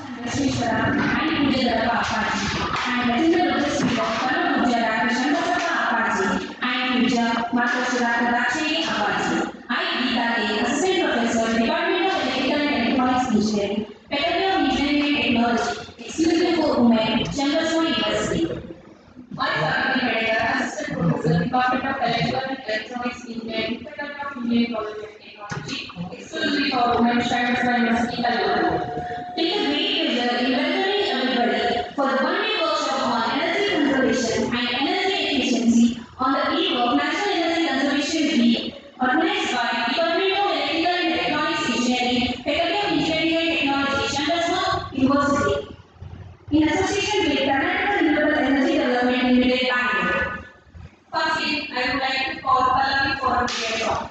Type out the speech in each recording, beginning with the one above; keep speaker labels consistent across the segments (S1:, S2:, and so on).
S1: and I, Gita, Assistant Professor, Department of Electrical and Electronics Engineering, Faculty of Engineering and Technology, Exclusive for Women, Sharnbasva University. I, Sarvati Medekar, Assistant Professor, Department of Electrical and Electronics Engineering, Faculty of Engineering College of Technology, Exclusive for Women, Sharnbasva University, Kalaburagi. Take a great pleasure in welcoming everybody for the one-day workshop on energy conservation and energy efficiency on the eve of National Energy Conservation Week, organized by Department of Electrical and Electronics Engineering, Faculty of Engineering and Technology, Sharnbasva University, in association with Karnataka Renewable Energy Development Limited, Bangalore. Firstly, I would like to call Pallavi for a prayer talk.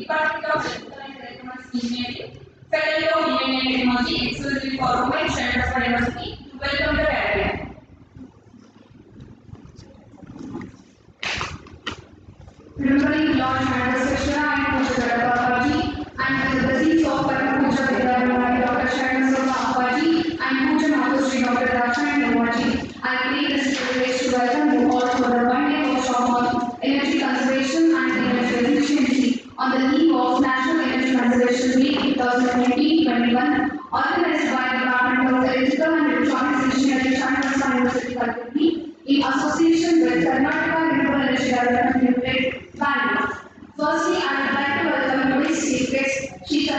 S1: Department of Electrical and Electronics Engineering, Faculty of Engineering and Technology, Exclusive for Women, Sharnbasva University, to welcome the Caribbean. Remembering Lord Sharnbasva and Puja Kalaburagi, and the blessings of Puja Kalaburagi, Dr. Sharnbasva and Puja Maharshi, Dr. Darshan, I take this privilege to welcome you all for the one-day workshop on energy conservation and energy efficiency on the eve of National Energy Conservation Week 2020-21, organized by the Department of Electrical and Electronics Engineering, Sharnbasva University, Kalaburagi, in association with Karnataka Renewable Energy Development Limited, Bangalore. Firstly, I would like to welcome today's chief guest, Shri Sir,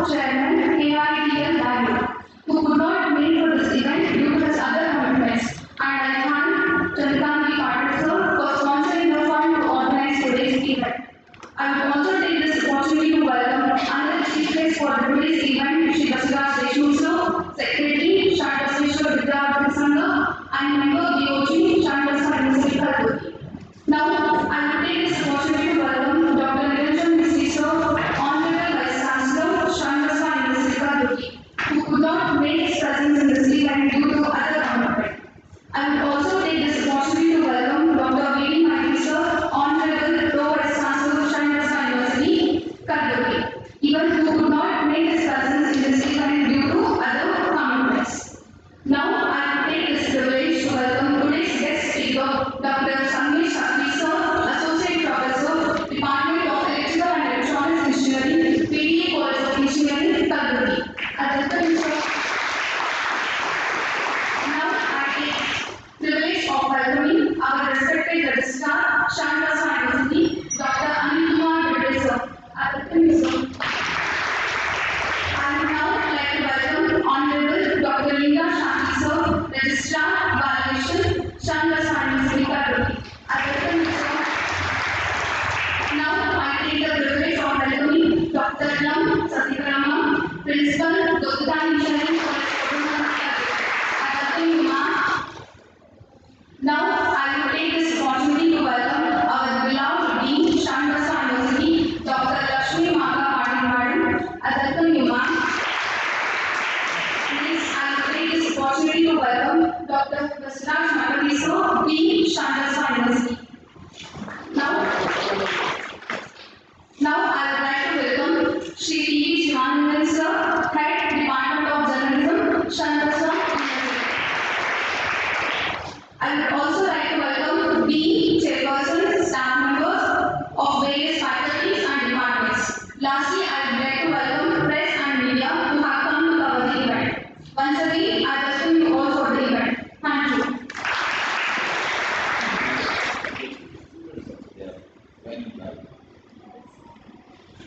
S1: Chairman, KITL Bangalore, who could not make for this event due to his other commitments. And I thank Sir for sponsoring the fund to organize today's event. I would also take this opportunity to welcome another chief guest for today's event, Shri Sir, Secretary, Sharnbasva Vidya Sangha, and member BOG, Sharnbasva University, Kalaburagi. Now, I will take this opportunity to welcome Dr. Niranjan Sir, Honorable Vice Chancellor, Sharnbasva University, Kalaburagi, who could not make his presence in this event due to other commitment. I will also take this opportunity to welcome Dr. V. Sir, Honorable Pro Vice Chancellor, Sharnbasva University, Kalaburagi, even who could not make his presence in this event due to other commitments. Now, I will take this privilege to welcome today's guest speaker, Dr. Sir, Associate Professor, Department of Electrical and Electronics Engineering, PDA College of Engineering, Kalaburagi. I welcome you, sir. Now, I take privilege of welcoming our respected registrar, Sharnbasva University, Dr. Anil sir. I welcome you, sir. I would now like to welcome Honorable Dr. Linda Shanti, sir, Registrar, Validation, Sharnbasva University, Kalaburagi. I welcome you, sir. Now, I take the privilege of welcoming Dr. Lam Satyagrama, Principal, Dr. Engineering College, I welcome you, ma'am. Now, I will take this opportunity to welcome our beloved Dean, Sharnbasva University, Dr. Lakshmi Maka Madam. I welcome you, ma'am. Next, I will take this opportunity to welcome Dr. Vasraj Makati, sir, Dean, Sharnbasva University. Now I would like to welcome Shri T. Jivanandan, sir, Head, Department of Journalism, Sharnbasva University. I would also like to welcome the chairpersons, staff members of various faculties and departments. Lastly, I would like to welcome press and media who have come to cover the event. Once again, I welcome you all for the event. Thank you.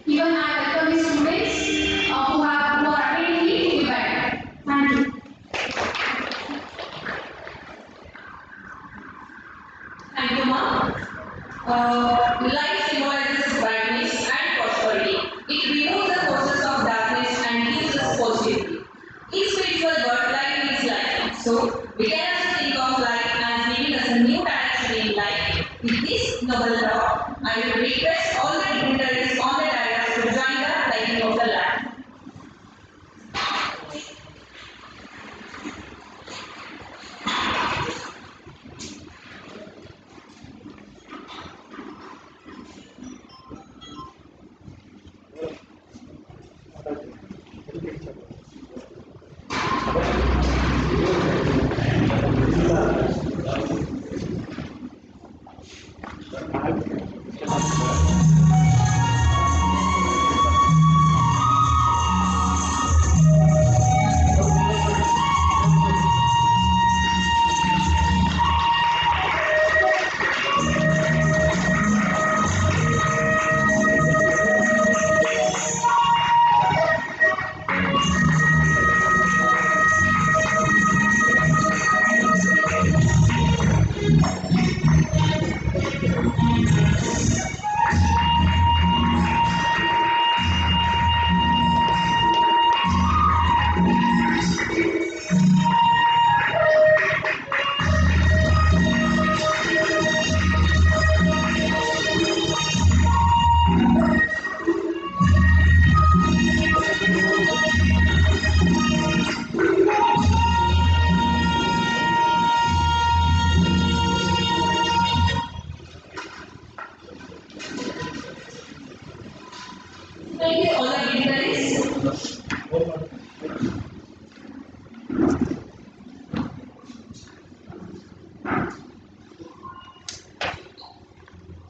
S1: Even I welcome the students who are attending the event. Thank you.
S2: Thank you, ma'am. Light symbolizes brightness and prosperity. It removes the forces of darkness and gives us positivity. In spiritual word, light means light. So, we can also think of light as giving us a new direction in life. With this noble thought, I will request all the dignitaries on the dais to join the lighting of the lamp. Thank you, all the dignitaries.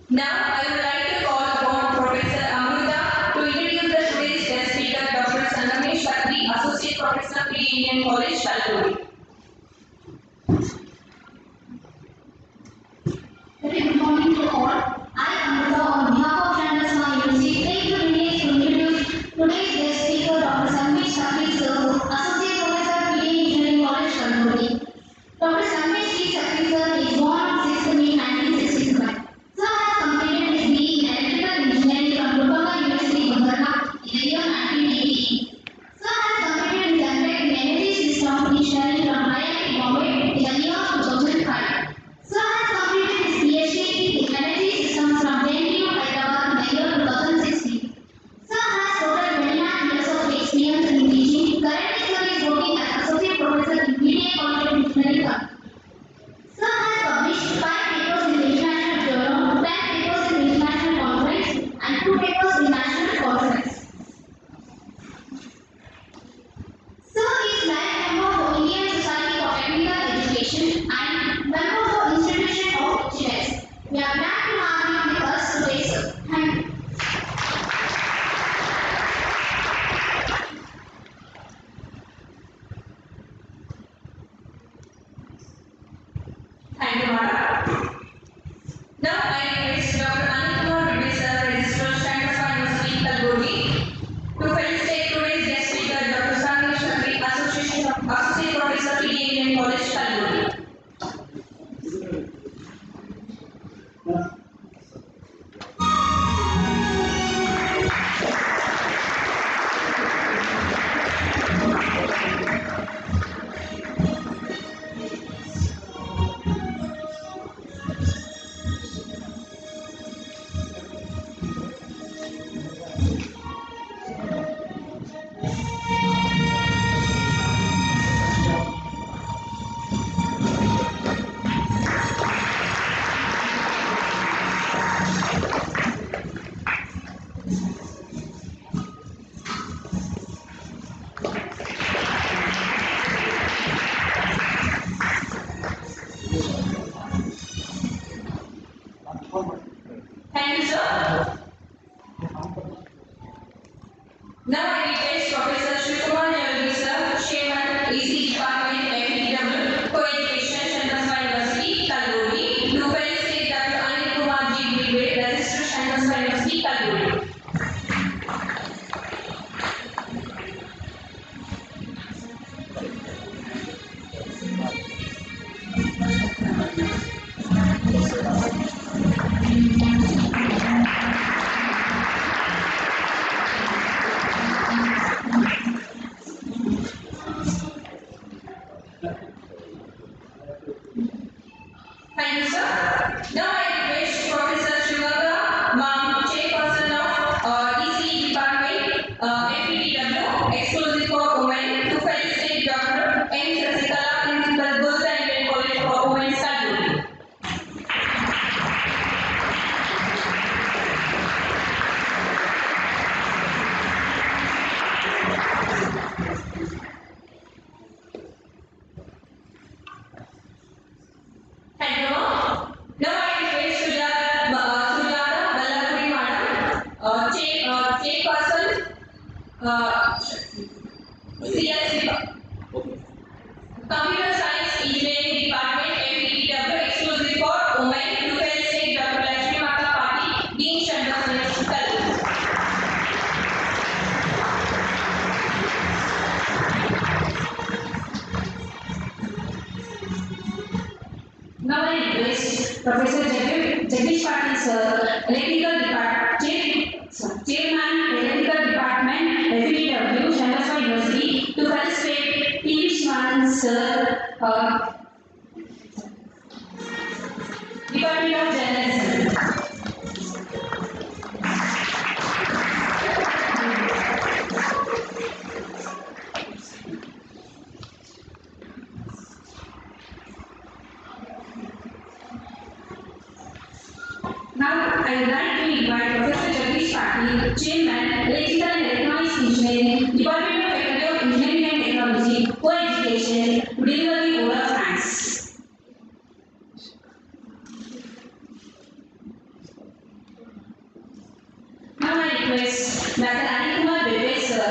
S2: Now, I would like to call upon Professor Amrita to introduce the today's guest speaker, Dr. Sharnbasva, Associate Professor, PDA Engineering College, Kalaburagi.
S1: Very good morning to all. I am Amrita on behalf of Sharnbasva University. Thank you to introduce today's guest speaker, Dr. Sandeep Sakri Sir, Associate Professor, PA Engineering College, Kalaburagi. Dr. Sandeep Sakri Sir is born on 6th May 1965. Sir has completed his BE in Electrical Engineering from Gurukula University, Gujarat in the year 1988. Sir has completed his MTech in Energy System Engineering from IIT Bombay in the year 2005. Sir has completed his PhD in Energy Systems from JNTU Hyderabad in the year 2016. Sir has total 29 years of experience in teaching. Currently, Sir is working as Associate Professor in PDA College of Engineering. Sir has published 5 papers in the International Journal, 10 papers in the International Conference, and 2 papers in National Conference. Sir is life member for Indian Society for Technical Education and member for Institution of Engineers. We are glad to have you with us today, sir. Thank you.
S2: Thank you, madam. Now I request Dr. Anil Sir, Registrar, Sharnbasva University, Kalaburagi, to felicitate today's guest speaker, Dr. Sandeep Sakri, Associate Professor, PA Engineering College, Kalaburagi. Thank you, sir. Now I request Professor Shrikumar Jalgi, sir, Chairman, EC Department, FEW, Co-Education, Sharnbasva University, Kalaburagi, to felicitate Dr. Anil Kumar G. Bilwe, Registrar, Sharnbasva University, Kalaburagi. Thank you, sir. Now I request Professor Shrivaga, Ma'am, Chairperson of EC Department, FEW, Exclusive for Women, to felicitate Dr. M. Sasikala, Principal, Gulta Indian College for Women, Kalaburagi. Thank you, ma'am. Now I request Sujata Ballapuri Madam, Chairperson, CSC, Computer Science Engineering Department, FEW, Exclusive for Women, to felicitate Dr. Lakshmi Mata Pati, Dean, Sharnbasva University, Kalaburagi. Now I request Professor Jagdish Patil Sir, Electrical Department, Chairman, Electrical Department, FEW, Sharnbasva University, to felicitate P. Vishwan Sir, Department of Journalism. Now I would like to invite Professor Jagdish Patil, Chairman, Electrical and Electronics Engineering, Department of Faculty of Engineering and Technology, Co-Education, to deliver the vote of thanks. Now I request Dr. Anil Kumar Bilwe, sir,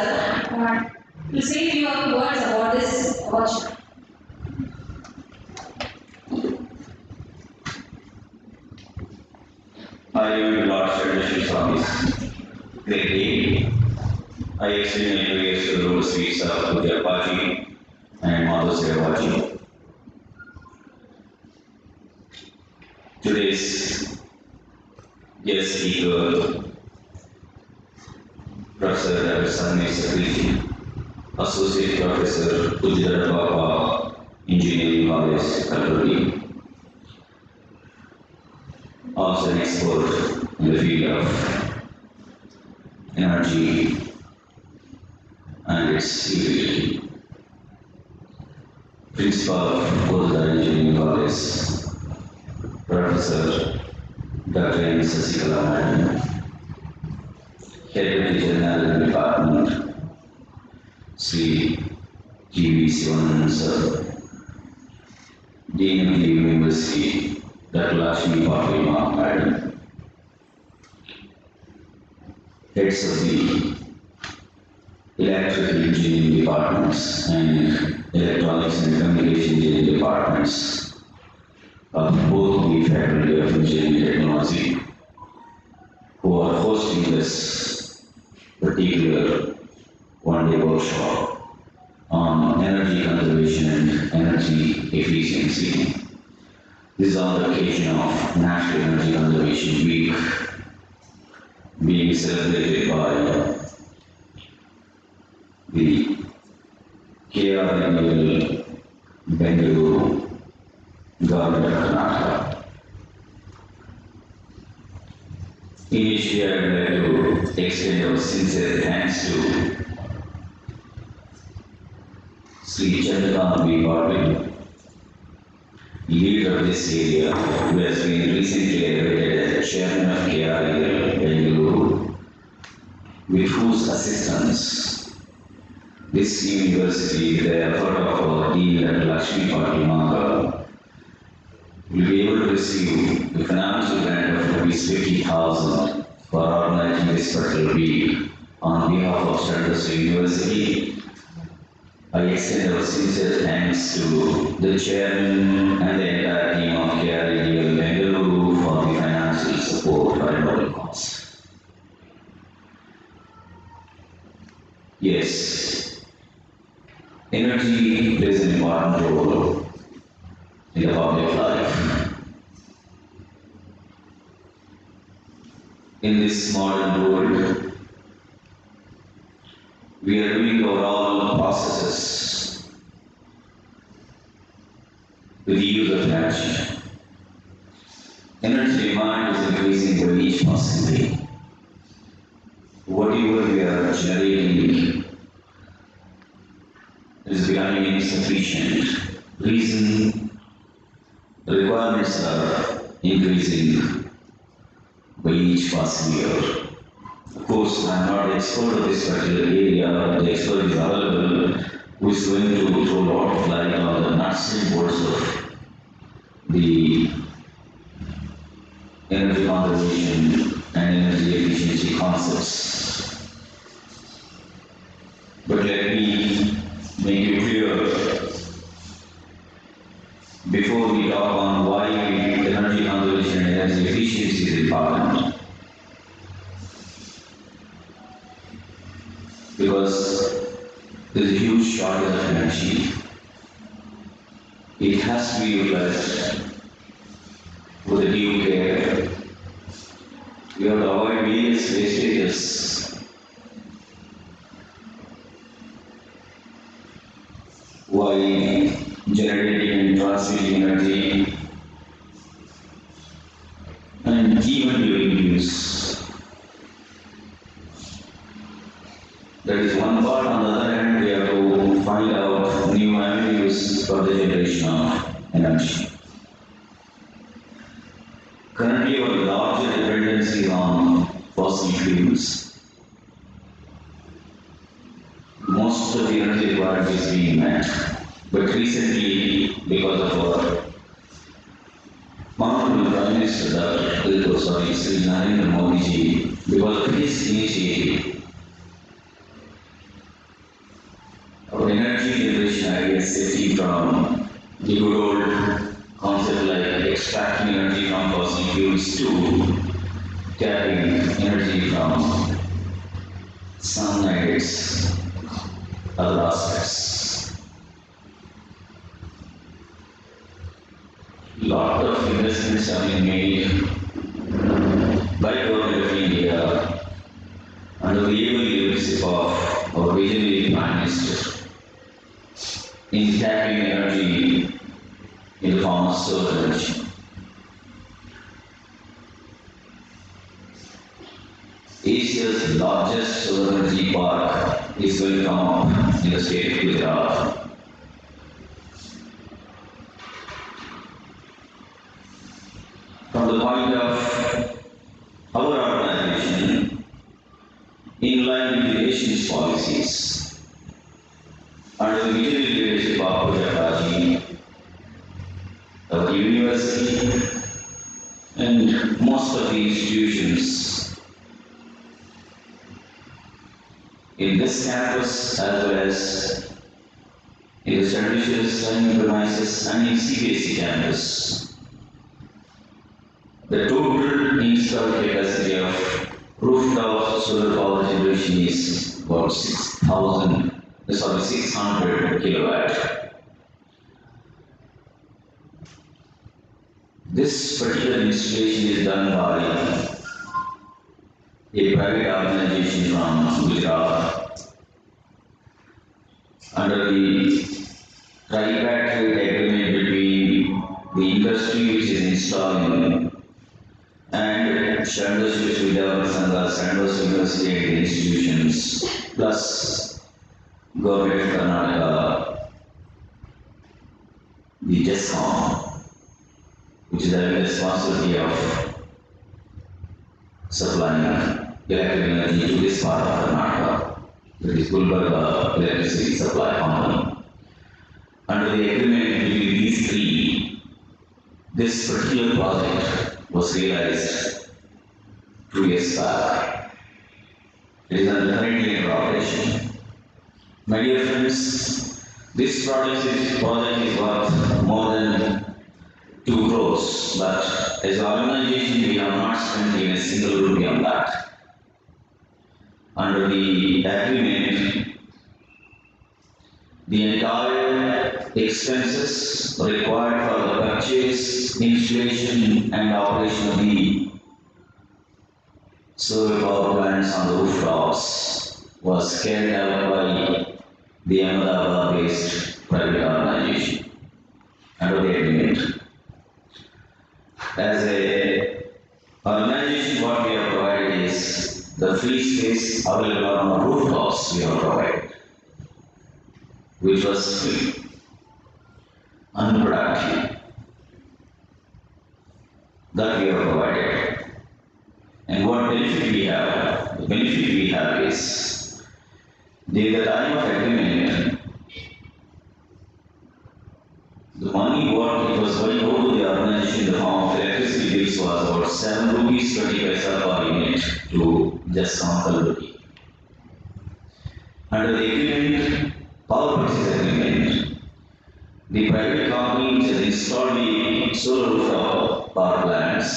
S2: to say a few
S1: few words about this workshop.
S3: I am Lord Sharnbasva. Great day. I extend my prayers to the Lord Sweets of Kalaburagi and Mother Sharnbasva. Today's guest speaker, Professor Sharnbasva, Associate Professor, Sharnbasva, Engineering College, Kalaburagi. Also an expert in the field of energy and its utility. Principal of Kalaburagi Engineering College, Professor Dr. M. Sasikala Madam, Deputy General Department, Sri G.V. Sivanand Sir, Dean of the University, Dr. Lakshmi Patlima Madam, heads of the electrical engineering departments and electronics and communication engineering departments of both the Faculty of Engineering and Technology, who are hosting this particular one-day workshop on energy conservation and energy efficiency. This is on the occasion of National Energy Conservation Week being celebrated by the KRNL Bengaluru Government of Karnataka. Initially, I would like to extend our sincere thanks to Sri Chandrakant V. Patil, leader of this area, who has been recently elected as chairman of KRNL Bengaluru, with whose assistance this university, with the effort of our dean Dr. Lakshmi Patil, will be able to receive the financial grant of rupees 50,000 for organizing this particular week on behalf of Sharnbasva University. I extend our sincere thanks to the chairman and the entire team of KRNL Bengaluru for the financial support for our cause. Yes, energy plays an important role in the public life. In this modern world, we are doing overall processes with the use of energy. Energy demand is increasing by each passing day. Whatever we are generating is becoming insufficient. Reason, the requirements are increasing by each passing year. Of course, I am not an expert of this particular area, but the expert is available who is going to throw a lot of light on the nuts and bolts of the energy conservation and energy efficiency concepts. But let me make it clear, before we talk on why energy conservation and energy efficiency is important, because there is a huge shortage of energy. It has to be utilized with a due care. We have to avoid various wastages while generating and transmitting energy, and even during use. That is one part. On the other hand, we have to find out new avenues for the generation of energy. Currently, our larger dependency on fossil fuels. Most of the energy required is being met. But recently, because of our Honorable Prime Minister, Sri Narendra Modi ji, because of his initiative, our energy generation ideas shifting from the good old concept like extracting energy from fossil fuels to tapping energy from sun and its other aspects. Lot of investments have been made by government of India under the able leadership of our visionary Prime Minister in tapping energy in the form of solar energy. Asia's largest solar energy park is going to come up in the state of Gujarat. From the point of our organization, in line with the nation's policies, under the visionary leadership of Kalaburagi, our university, and most of the institutions in this campus as well as in the services and premises and in CBSE campus, the total installed capacity of rooftop solar power generation is about 600 kilowatt. This particular installation is done by a private organization from Gujarat under the tripartite agreement between the industry which is installing and Sharnbasva University and institutions plus Government of Karnataka, the DESCOM, which is having the responsibility of supplying electric energy to this part of Karnataka, that is Gulbarga Electricity Supply Company. Under the agreement between these three, this particular project was realized 2 years back. It is currently in operation. My dear friends, this project is worth more than 2 crores, but as an organization we have not spent even a single rupee on that. Under the agreement, the entire expenses required for the purchase, installation and operation of the solar power plants on the rooftops was carried out by the Ahmedabad-based private organization under the agreement. As a organization, what we have provided is the free space available on the rooftops we have provided, which was free, unproductive, that we have provided. And what benefit we have? The benefit we have is, during the time of agreement, the money what it was going over to the organization in the form of electricity bills was about 7 rupees 20 paisa per unit to just Kalaburagi. Under the agreement, power purchase agreement, the private company which has installed the solar rooftop power plants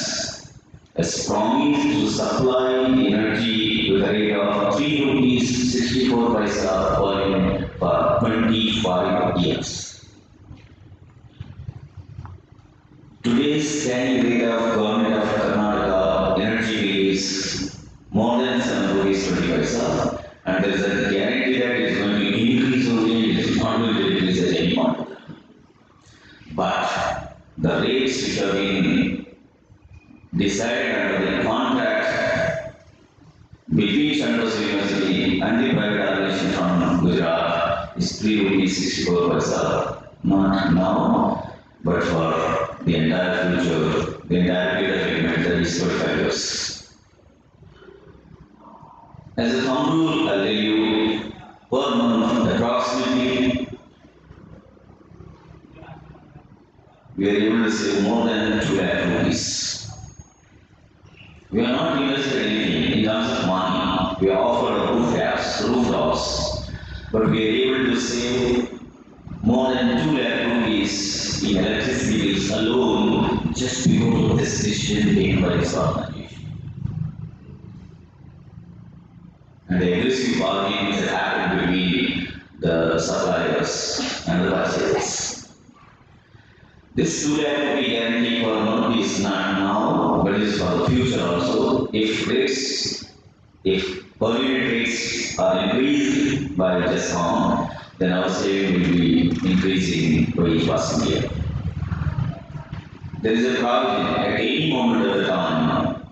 S3: has promised to supply energy with a rate of 3 rupees 64 paisa per unit for 25 years. Today's standing rate of Government of Karnataka energy bill is more than 7 rupees 20 paisa, and there is a guarantee that it is going to increase only, it is not going to decrease at any point. But the rates which have been decided under the contract between Sharnbasva University and the private organization from Gujarat is 3 rupees 64 paisa, not now, but for the entire future, the entire period of agreement, that is 45 years. As a thumb rule, I'll tell you, per month, approximately, we are able to save more than 2 lakh rupees. We are not invested anything in terms of money. We are offered rooftops, but we are able to save more than 2 lakh rupees in electricity bills alone just because of this decision taken by this organization. And the aggressive bargaining that happened between the suppliers and the purchasers. This 2 lakh rupee guarantee for not is not now, but is for the future also. If per unit rates are increased by discount, then our saving will be increasing for each passing year. There is a provision at any moment of the time.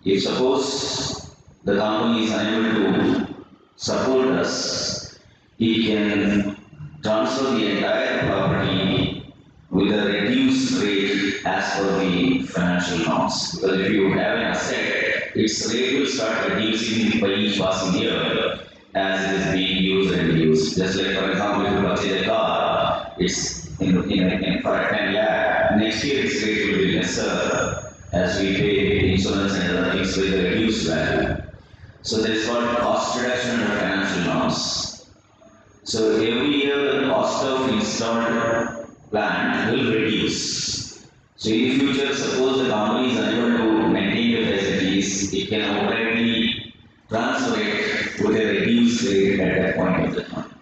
S3: If suppose the company is unable to support us, it can transfer the entire property with a reduced rate as per the financial norms. Because if you have an asset, its rate will start reducing by each passing year as it is being used and used. Just like, for example, if you purchase a car, it's for 10 lakh, next year its rate will be lesser as we pay insurance and other things with a reduced value. So that is called cost reduction under financial norms. So every year the cost of installed plant will reduce. So in the future, suppose the company is unable to maintain the facilities, it can already transfer it with a reduced rate at that point of the time.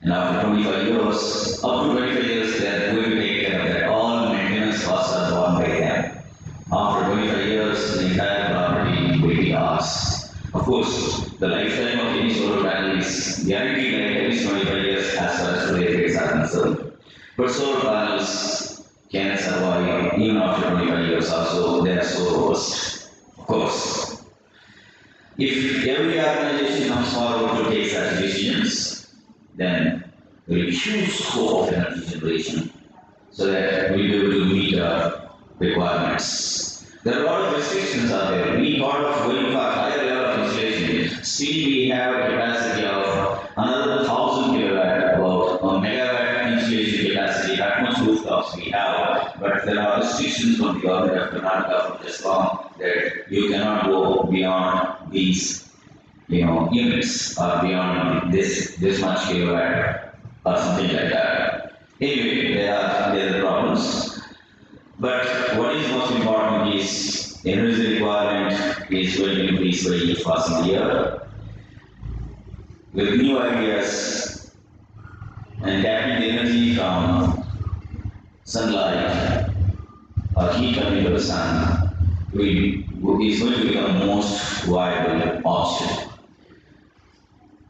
S3: And after 25 years, up to 25 years, they are going to take care of that. All maintenance costs are borne by them. After 25 years, the entire property will be ours. Of course, the lifetime of any solar panel is guaranteed at least 25 years as far as today's rates are concerned. But solar panels can survive even after 25 years also, they are so robust. Of course, if every organization comes forward to take such decisions, then there will be huge scope of energy generation so that we will be able to meet our requirements. There are a lot of restrictions out there. We thought of going for a higher level of installation. Still, we have a capacity of another 1,000 kilowatt, about a megawatt installation capacity. That much rooftops we have, but there are restrictions from the government of Karnataka, from Discom, that you cannot go beyond these, units or beyond this much kilowatt or something like that. Anyway, there are problems. But what is most important is energy requirement is going to increase by each passing year. With new ideas and tapping the energy from sunlight or heat coming from the sun is going to become most viable option.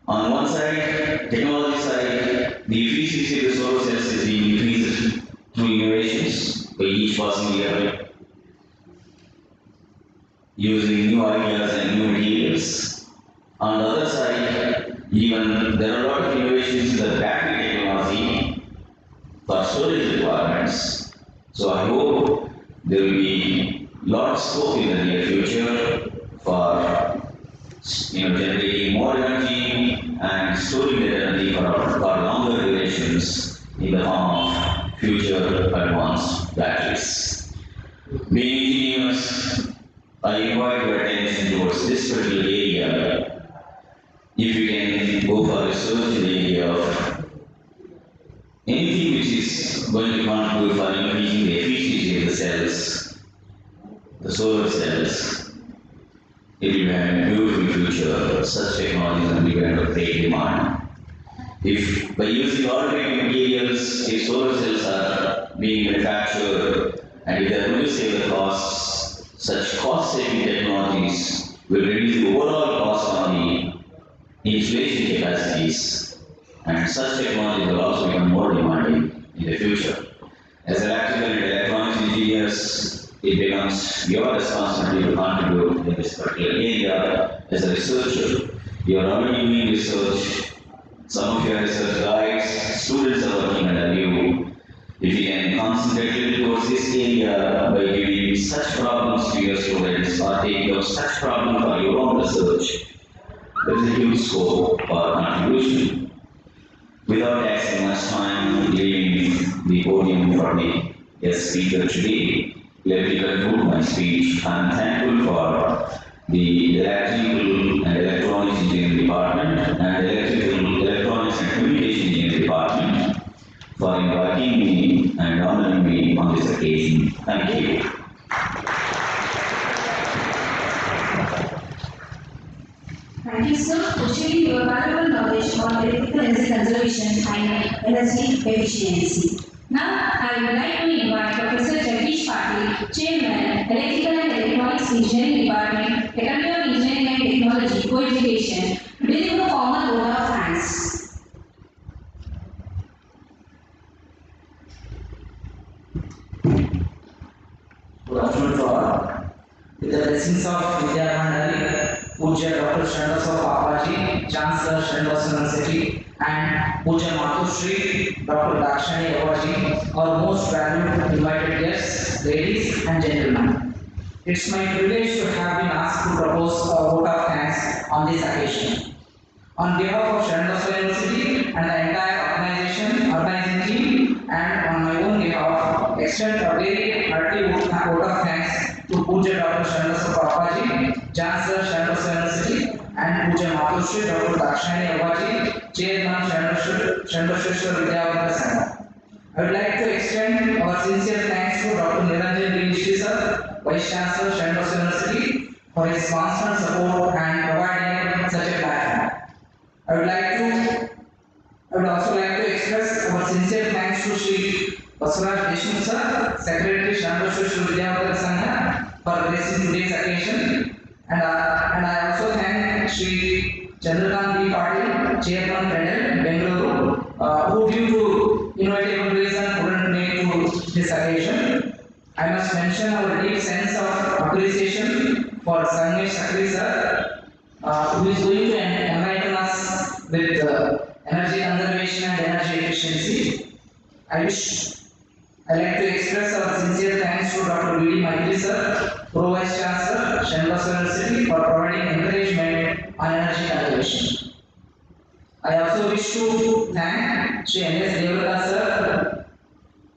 S3: On one side, technology side, the efficiency of the solar cells is being increased through innovations by each passing year, using new ideas and new materials. On the other side, even there are a lot of innovations in the battery technology for storage requirements. So I hope there will be a lot of scope in the near future for generating more energy and storing that energy for longer durations in the form of future advanced batteries. Being engineers, I invite your attention towards this particular area. If you can go for research in the area of anything which is going to contribute for increasing the efficiency of the cells, the solar cells, it will have a beautiful future. Such technologies will be going to great demand. If by using alternative materials, if solar cells are being manufactured and if they are going to save the costs, such cost-saving technologies will reduce the overall cost on the insulation capacities, and such technology will also become more demanding in the future. As electrical and electronics engineers, it becomes your responsibility to contribute in this particular area as a researcher. You are already doing research. Some of your research guides, students are working under you. If you can concentrate towards this area by giving such problems to your students or taking up such problems for your own research, there is a huge scope for contribution. Without taxing much time, leaving the podium for the guest speaker today, let me conclude my speech. I am thankful for the Electrical and Electronics Engineering Department and Electronics and Communication Engineering Department for inviting me and honoring me on this occasion. Thank you.
S1: Thank you, sir, for sharing your valuable knowledge on electrical energy conservation and energy efficiency. Now, I would like to invite Professor Jagdish Patil, Chairman, Electrical and Electronics Engineering Department, Academy of Engineering and Technology, Co-Education, to deliver a formal vote of thanks.
S4: Good afternoon to all. With the blessings of Vidya Bhandari, Puja Dr. Sharnbasva Papaji, Chancellor Sharnbasva University, and Puja Mathushri, Dr. Dakshani Awaji, our most valued invited guests, ladies and gentlemen. It's my privilege to have been asked to propose a vote of thanks on this occasion. On behalf of Sharnbasva University and the entire organizing team, and on my own behalf, extend a very hearty vote of thanks to Puja Dr. Sharnbasva Papaji, Chancellor Sharnbasva University, and Puja Mathushri Dr. Dakshani Awaji, Chairman Sharnbasva Vidya Center. I would like to extend our sincere thanks to Dr. Niranjan Girishi sir, Vice Chancellor Sharnbasva University, for his constant support and providing such a platform. I would also like to express our sincere thanks to Shri Basuraj Deshmukh sir, Secretary Sharnbasva Vidya Sangha, for gracing today's occasion, and I also thank Shri Chandrakant B. Patil, Chairman Federal, Bengaluru, who due to inevitable reason couldn't make to this occasion. I must mention our deep sense of appreciation for Sangesh Sakri sir, who is going to enlighten us with energy conservation and energy efficiency. I'd like to express our sincere thanks to Dr. V.D. Maitri sir, Pro Vice Chancellor, Sharnbasva University, for providing encouragement on energy conservation. I also wish to thank Shri N.S. Devata sir,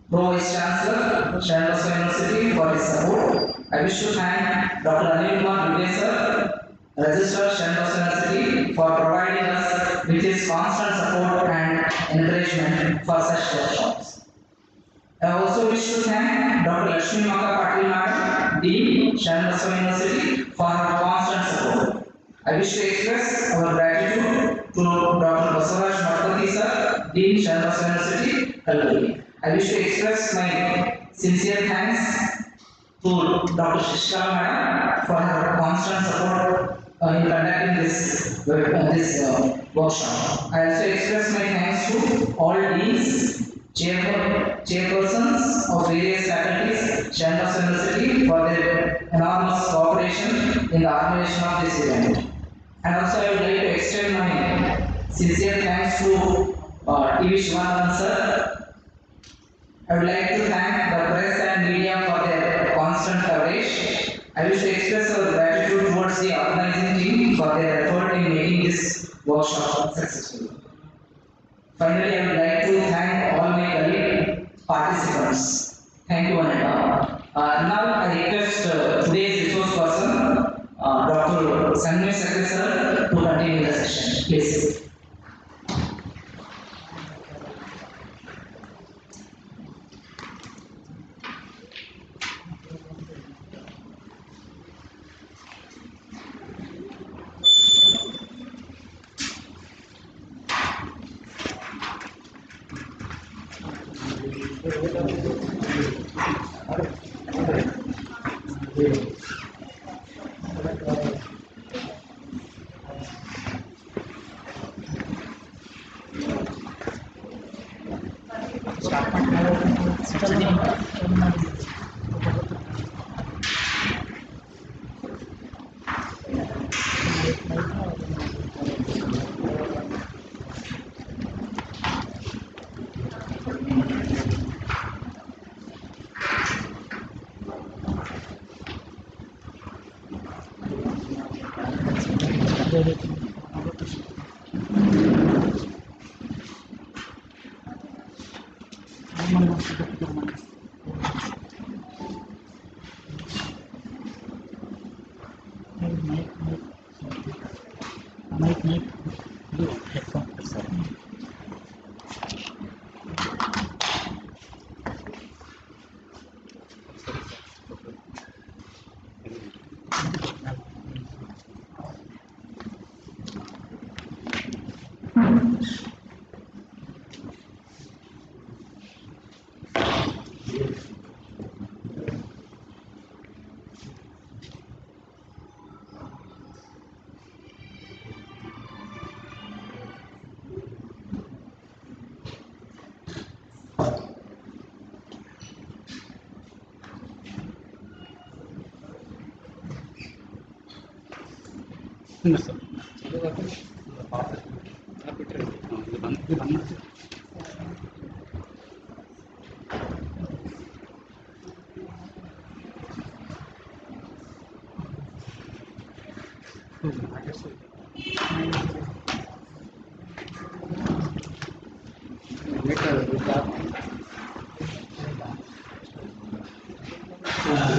S4: Pro Vice Chancellor, Sharnbasva University, for his support. I wish to thank Dr. Anil Kumar Dubey sir, Registrar Sharnbasva University, for providing us with his constant support and encouragement for such workshops. I also wish to thank Dr. Lakshmi Maka Patil Madam, Dean, Sharnbasva University, for her constant support. I wish to express our gratitude to Dr. Basuraj Matpati sir, Dean, Sharnbasva University, Kalaburagi. I wish to express my sincere thanks to Dr. Shishkala Madam for her constant support in conducting this workshop. I also express my thanks to all deans, chairpersons of various faculties, Sharnbasva University, for their enormous cooperation in the organization of this event. And also I would like to extend my sincere thanks to TV Shivanand sir. I would like to thank the press and media for their constant coverage. I wish to express our gratitude towards the organizing team for their effort in making this workshop successful. Finally, I would like to thank all my colleague participants. Thank you one and all. Now I request today's resource person, Dr. Sangesh Sakri sir, to continue the session. Please.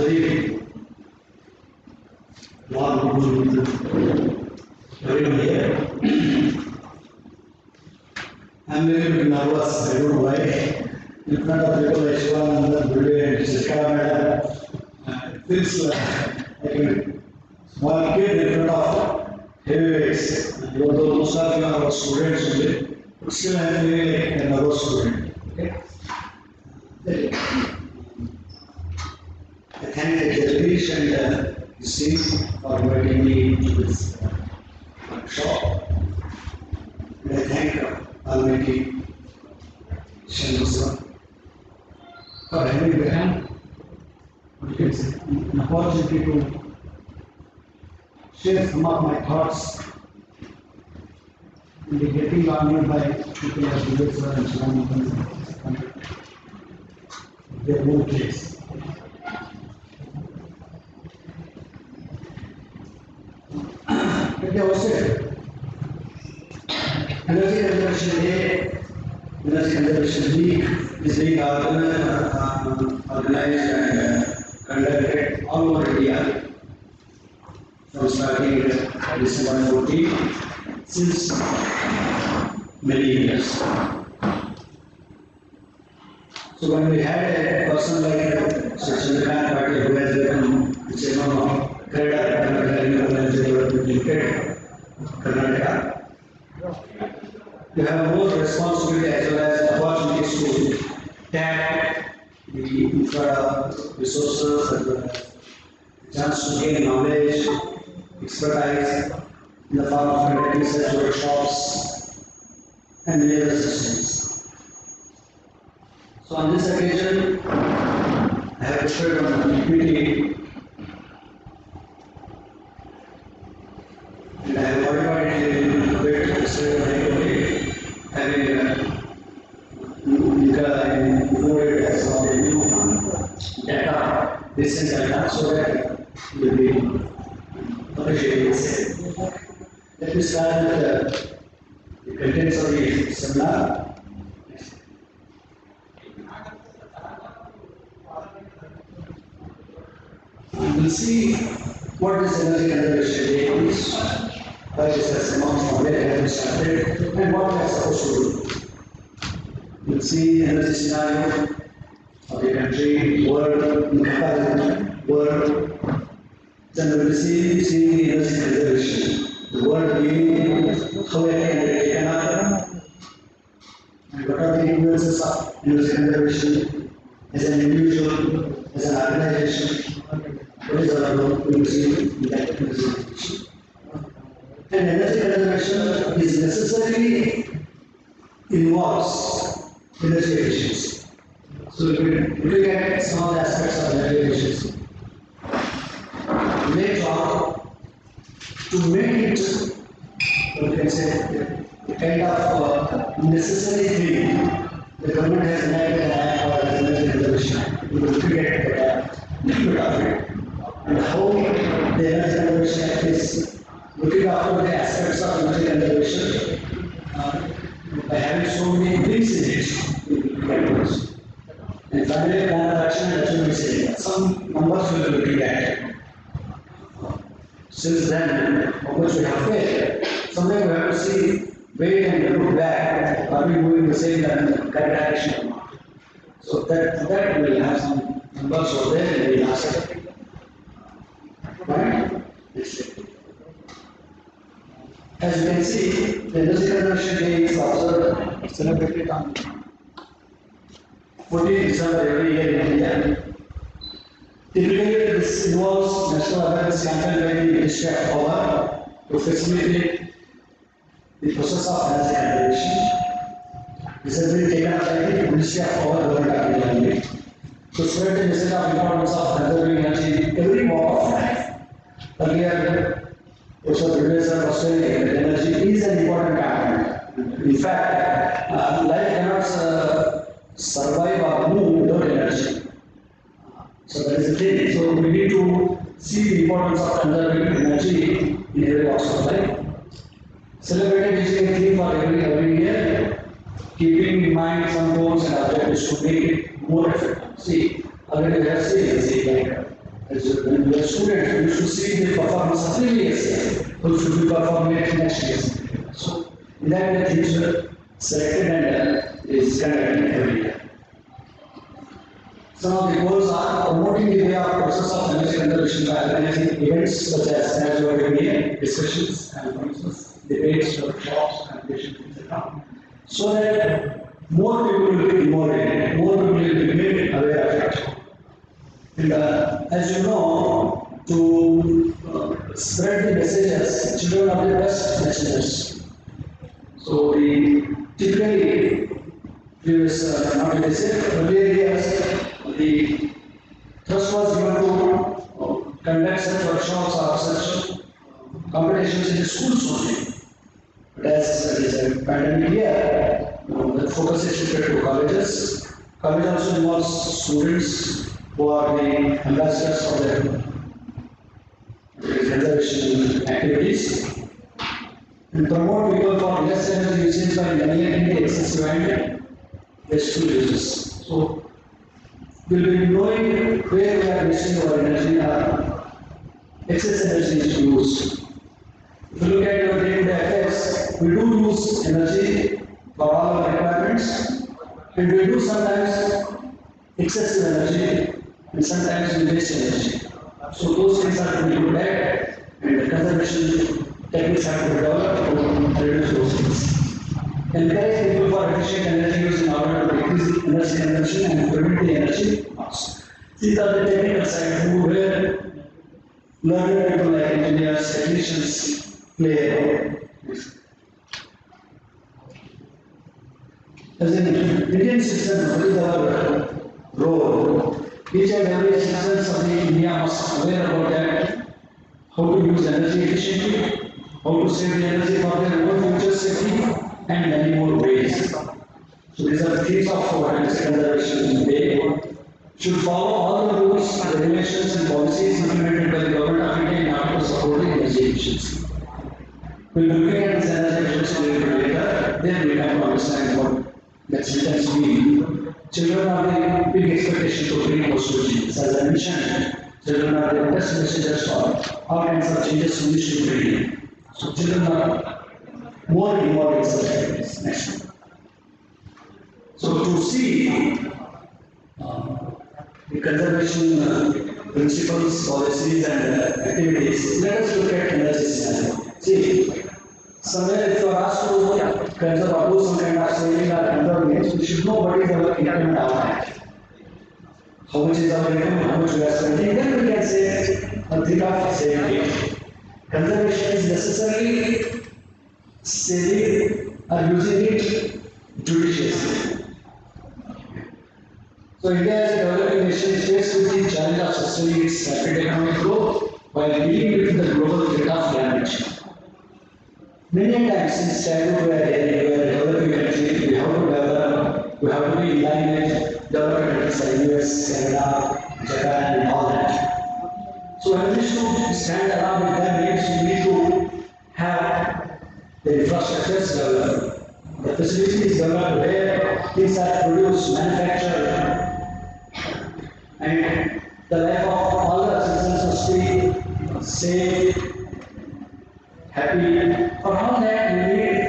S5: Very warm everyone here. I'm very nervous. I don't know why. In front of people like Shivananda, Brilliant, Shikara Madam, it feels like a small kid in front of heavyweights. Although most of you are students only, but still I am feeling like a nervous student. Okay? I thank the Jagdish and his team for inviting me to this workshop. And I thank Almighty Sharnbasva for having the hand, you can say, an opportunity to share some of my thoughts and the getting honored by people like Vivek and Sharnbasva and their own place. Like I was said, Energy Conservation Day, Energy Conservation Week is being organized and conducted all over India from starting December 14 since many years. So when we had a person like Chandrakant Patil who has become the chairman of Karnataka Development Limited, Karnataka, you have more responsibility as well as opportunities to tap the infra resources as well as chance to gain knowledge, expertise in the form of conducting such workshops and many other systems. So on this occasion, I have shared on the PPT and I have modified it a bit to say having included as of the new data, recent data, so that will be appreciated. Let me start with the contents of the seminar. We'll see what this energy conservation day is, why this has announced, where it has started, and what we are supposed to do. We'll see the energy scenario of the country, world, in comparison, world. Then we will see the energy conservation, the world being how it can be taken up, and what are the influences of energy conservation as an individual, as an organization. What is our role we will see in that conservation. And energy conservation is necessarily involves energy efficiency. So we will look at some of the aspects of energy efficiency. Later on, to make it, we can say, a kind of necessary thing, the government has enacted an act called energy conservation. We will look at the little bit of it and how the energy conservation act is looking after the aspects of energy conservation by having so many things in it. We will look at those. And finally, plan of action and action we say some numbers we will be looking at. Since then, how much we have failed. Sometimes we have to see, wait and look back, are we moving the same correct direction or not? So that we will have some numbers over there and we will ask it. Right? As you can see, the energy conservation day is observed, celebrated on 14th December every year in India. Typically, this involves national awareness campaign by the Ministry of Power to facilitate the process of energy conservation. This has been taken up by the Ministry of Power Government of India to spread the message of importance of conserving energy in every walk of life. Earlier, Also, Professor was saying that energy is an important component. In fact, life cannot survive or move without energy. So that is the thing. So we need to see the importance of conserving energy in every walks of life. Celebrating using a theme for every year, keeping in mind some goals and objectives to make it more effective. See, already we have seen, like, when we are students, we should see the performance of previous year, who should be performing it next year. So, in that way, things were selected and is conducted every year. Some of the goals are promoting the way of process of energy conservation by organizing events such as energy working discussions and conferences, debates, workshops, competitions, etc. So that more people will be involved, more people will be made aware of it. And as you know, to spread the messages, children are the best messengers. So we typically, not in the earlier years, the trust was given to conduct such workshops or such competitions in the schools only. But as it is a pandemic year, the focus is shifted to colleges. College also involves students who are the ambassadors for their conservation activities and promote people for less energy usage by eliminating the excessive and wasteful uses. So, we will be knowing where we are wasting our energy or excess energy is used. If you look at your day-to-day affairs, we do use energy for all our requirements, and we do sometimes excessive energy, and sometimes we waste energy. So those things are to be looked at, and the conservation techniques have to be developed to reduce those things. Encourage people for efficient energy use in order to decrease energy consumption and prevent the energy loss. These are the technical side where learning people like engineers, technicians play a role. As an Indian citizen, what is our role? Each and every citizen of the India must be aware about that, how to use energy efficiently, how to save the energy for their own future safety, and many more ways. So these are the themes of energy conservation day. Should follow all the rules, regulations, and policies implemented by the government of India in order to support the energy efficiency. We'll be looking at this energy efficiency a little later, then we have to understand what that sentence means. Children are the big expectation to bring those changes. As I mentioned, children are the best messengers for all kinds of changes we wish to bring. So children are more involved in such activities. Next one. So to see the conservation principles, policies, and activities, let us look at energy scenario. See, somewhere if you are asked to conserve or do some kind of saving or conserving, we should know what is our income outlet. How much is our income, how much we are spending, then we can say a thing of saving. Conservation is necessarily saving or using it judiciously. So India as a developing nation is faced with the challenge of sustaining its rapid economic growth while dealing with the global threat of climate change. Many times since childhood we are developing energy, we have to develop, we have to be in line with developing countries like US, Canada, Japan and all that. So when we should stand along with them, we need to have the infrastructures developed, the facilities developed where things are produced, manufactured, and the life of all the citizens must be safe, happy. For all that we need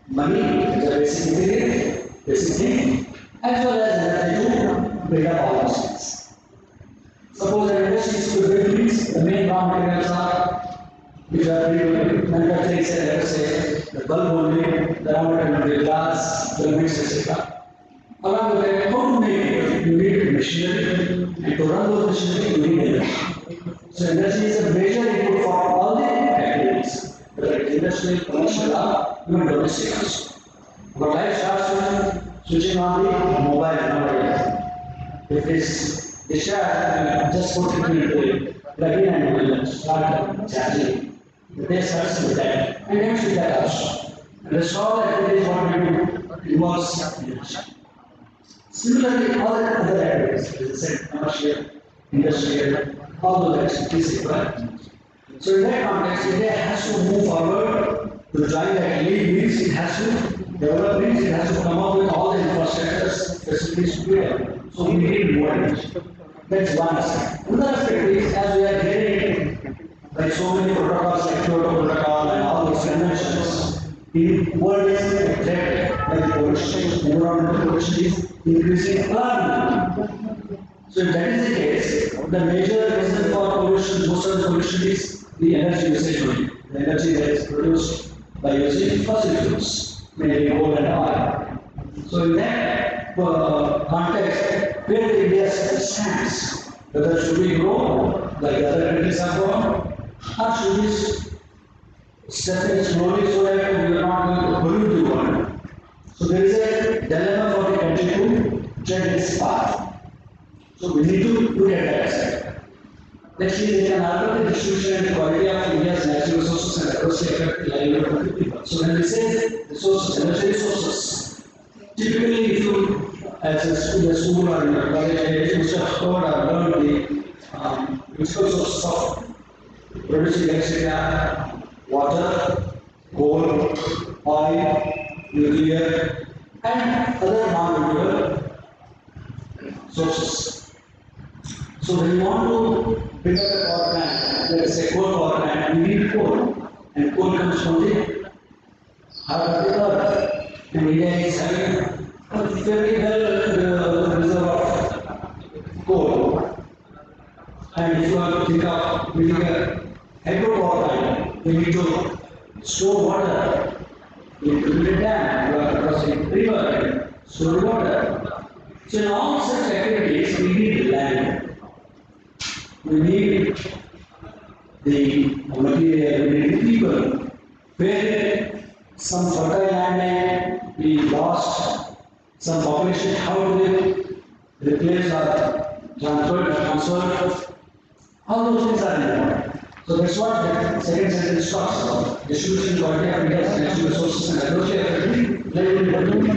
S5: money, which is a basic ingredient, basic thing, as well as energy to build up all those things. Suppose an industry is to build things, the main raw materials are, which are manufacturing, say, let us say, the bulb only, the raw material, the glass, filaments, etc. Along with that, how to make it? You need machinery, and to run those machinery, you need energy. So energy is a major input for all the activities, whether it's industrial, commercial, or even domestic also. Our life starts with switching on the mobile nowadays. If it's discharged, just put it into a plug-in and we will start charging. The day starts with that and ends with that also. And the all activities what we do involves energy. Similarly, all the other activities, as I said, commercial, industrial, all those activities require energy. So in that context, India has to move forward to join that lead means it has to develop means it has to come up with all the infrastructures, facilities to do it. So we need more energy. That's one aspect. Another aspect is as we are getting like so many protocols like Kyoto Protocol and all those conventions, the world is affected by the pollution, environmental pollution is increasing alarmingly. So if that is the case, the major reason for pollution, most of the pollution is the energy usage only. The energy that is produced by using fossil fuels, mainly coal and oil. So in that context, where the India stands, whether should we grow like the other countries are growing, or should we step in slowly so that we are not going to pollute the world. So there is a dilemma for the country to tread this path. So we need to look at that aspect. Let's see, they can alter the distribution and quality of India's natural resources and adversely affect the livelihood of the people. So when we say resources, energy resources, typically if you, as a school or in a college, you must have heard or learned the principal sources of producing electricity are water, coal, oil, nuclear, and other non-renewable sources. So when you want to build up a power plant, let us say coal power plant, we need coal, and coal comes from the heart of the earth. And India is having a very well reserve of coal. And if you want to think of building a hydropower plant, you need to store water, you need to build a dam, you are crossing a river, store water. So in all such activities, we need land. We need the material, we need the people. Where some fertile land may be lost, some population, how do they replace or transfer? All those things are important. So that's what the second sentence talks about. Distribution quality of India's natural resources and adversely affecting livelihood.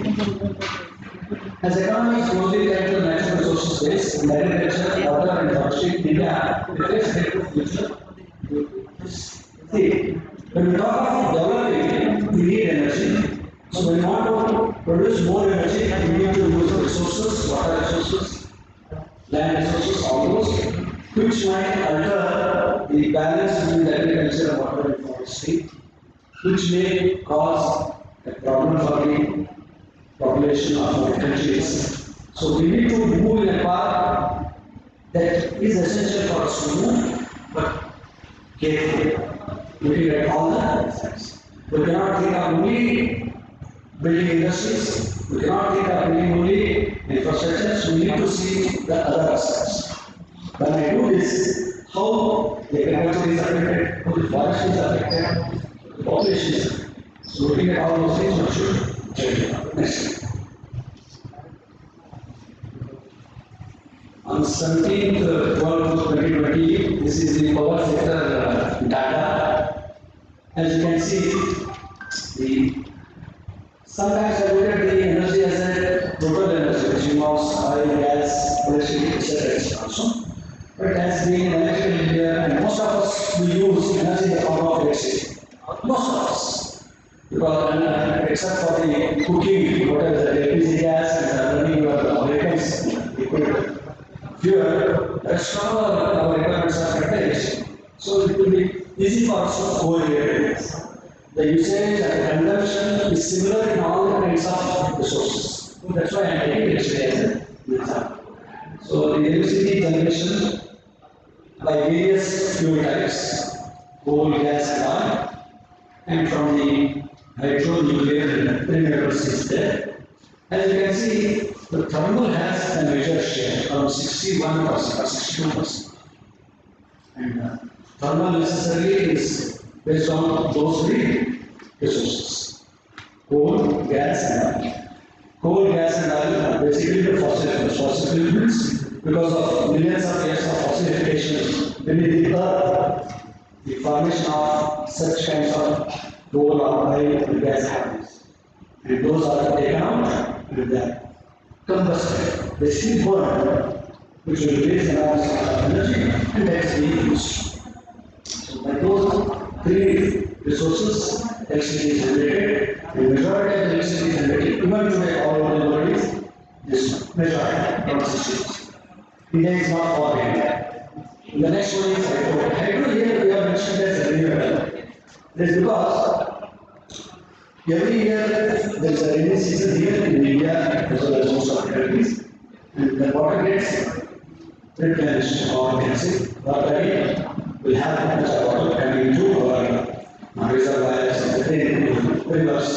S5: As economy is closely tied to the natural resources base and agriculture, water and forestry, India prepares head to future. See, when we talk of developing, we need energy. So when we want to produce more energy, we need to use resources, water resources, land resources, all those, which might alter the balance between the agriculture, water and forestry, which may cause a problem for the population of our countries. So we need to move in a path that is essential for us to move, but carefully, looking at all the aspects. We cannot think of only building industries, we cannot think of building only infrastructures, we need to see the other aspects. When I do this, how the agriculture is affected, how the forest is affected, the population is affected. So looking at all those things, we should next. On 17th, 12th, 2020, this is the power sector data. As you can see, sometimes I look at the energy as a total energy, which involves oil, gas, electricity, etc. also. But as being an electrical engineer, and most of us we use energy in the form of electricity. Most of us. Because except for the cooking, whatever the LPG gas and running your Americans equipment, fuel, rest of our requirements are curtailed. So it will be easy for us to correlate. The usage and the consumption is similar in all the kinds of resources. So that's why I am taking electricity as an example. So the electricity generation by various fuel types, coal, gas, and oil, and from the hydro, nuclear, and renewables is there. As you can see, the thermal has a major share, around 61% or 62%. And thermal necessarily is based on those three resources: coal, gas, and oil. Coal, gas, and oil are basically the fossil fuels. Fossil fuels, because of millions of years of fossilification beneath the earth, the formation of such kinds of coal or oil and gas happens. And those are taken out and they are combusted. They still burn, which will release enormous amount of energy and that's being used. So by those three resources, electricity is generated, and majority of the electricity is generated even today all over the world is this majority, not 60%. India is not far behind. The next one is hydro. Hydro here we have mentioned as renewable. That is because every year there is a rainy season here in India as well as most of the countries, and the water gets replenished or can say water again will have that much of water coming into our reservoirs and the rivers.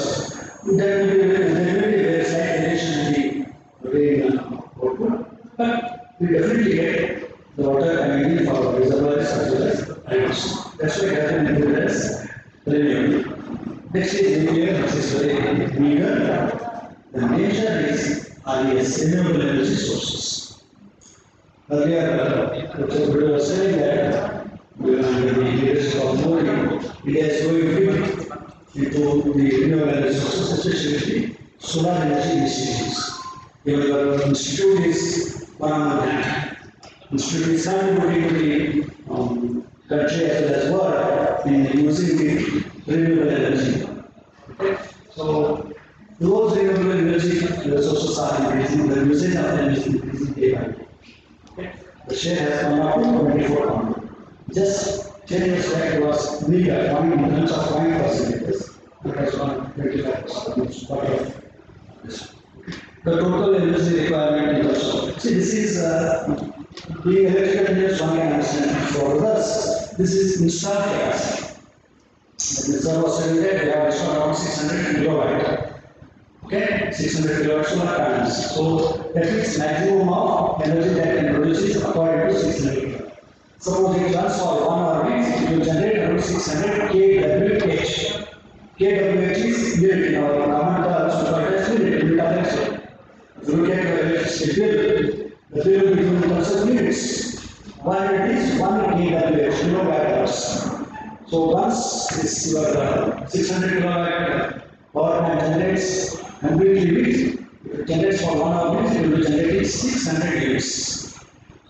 S5: There will be a slight variation in the rain output, but we definitely get the water coming in for reservoirs as well as rivers. That's why it has been included as renewable. Next is nuclear, which is very meager. The major is renewable energy sources. Earlier, Dr. was saying that under the leadership of Modi, India is going into the renewable energy sources, especially the solar energy initiatives. Your institute is one of them. Institute is contributing to the country as well as world in using the renewable energy. Okay? So, those renewable energy resources are increasing, the usage of them is increasing day by day. Okay? The share has gone up to 24%. Just 10 years back it was meager, coming in terms of 5%. It has gone 25%, part of this. The total energy requirement in terms of, see this is being electrical engineers, one can understand. For others, this is installed capacity. The server was saying that we have installed around 600 kilowatt. Okay, 600 kilowatt solar panels. So that means maximum of energy that can produce is according to 600 kilowatt. Suppose it runs for 1 hour, it will generate around 600 kWh. kWh is unit in our common terms, because it is unit of energy. If you look at the electricity bill, the bill will be in terms of units. 1 unit is 1 kWh, kilowatt hours. So once this your 600 kilowatt power plant generates completely units, if it generates for 1 hour units, it will be generating 600 units.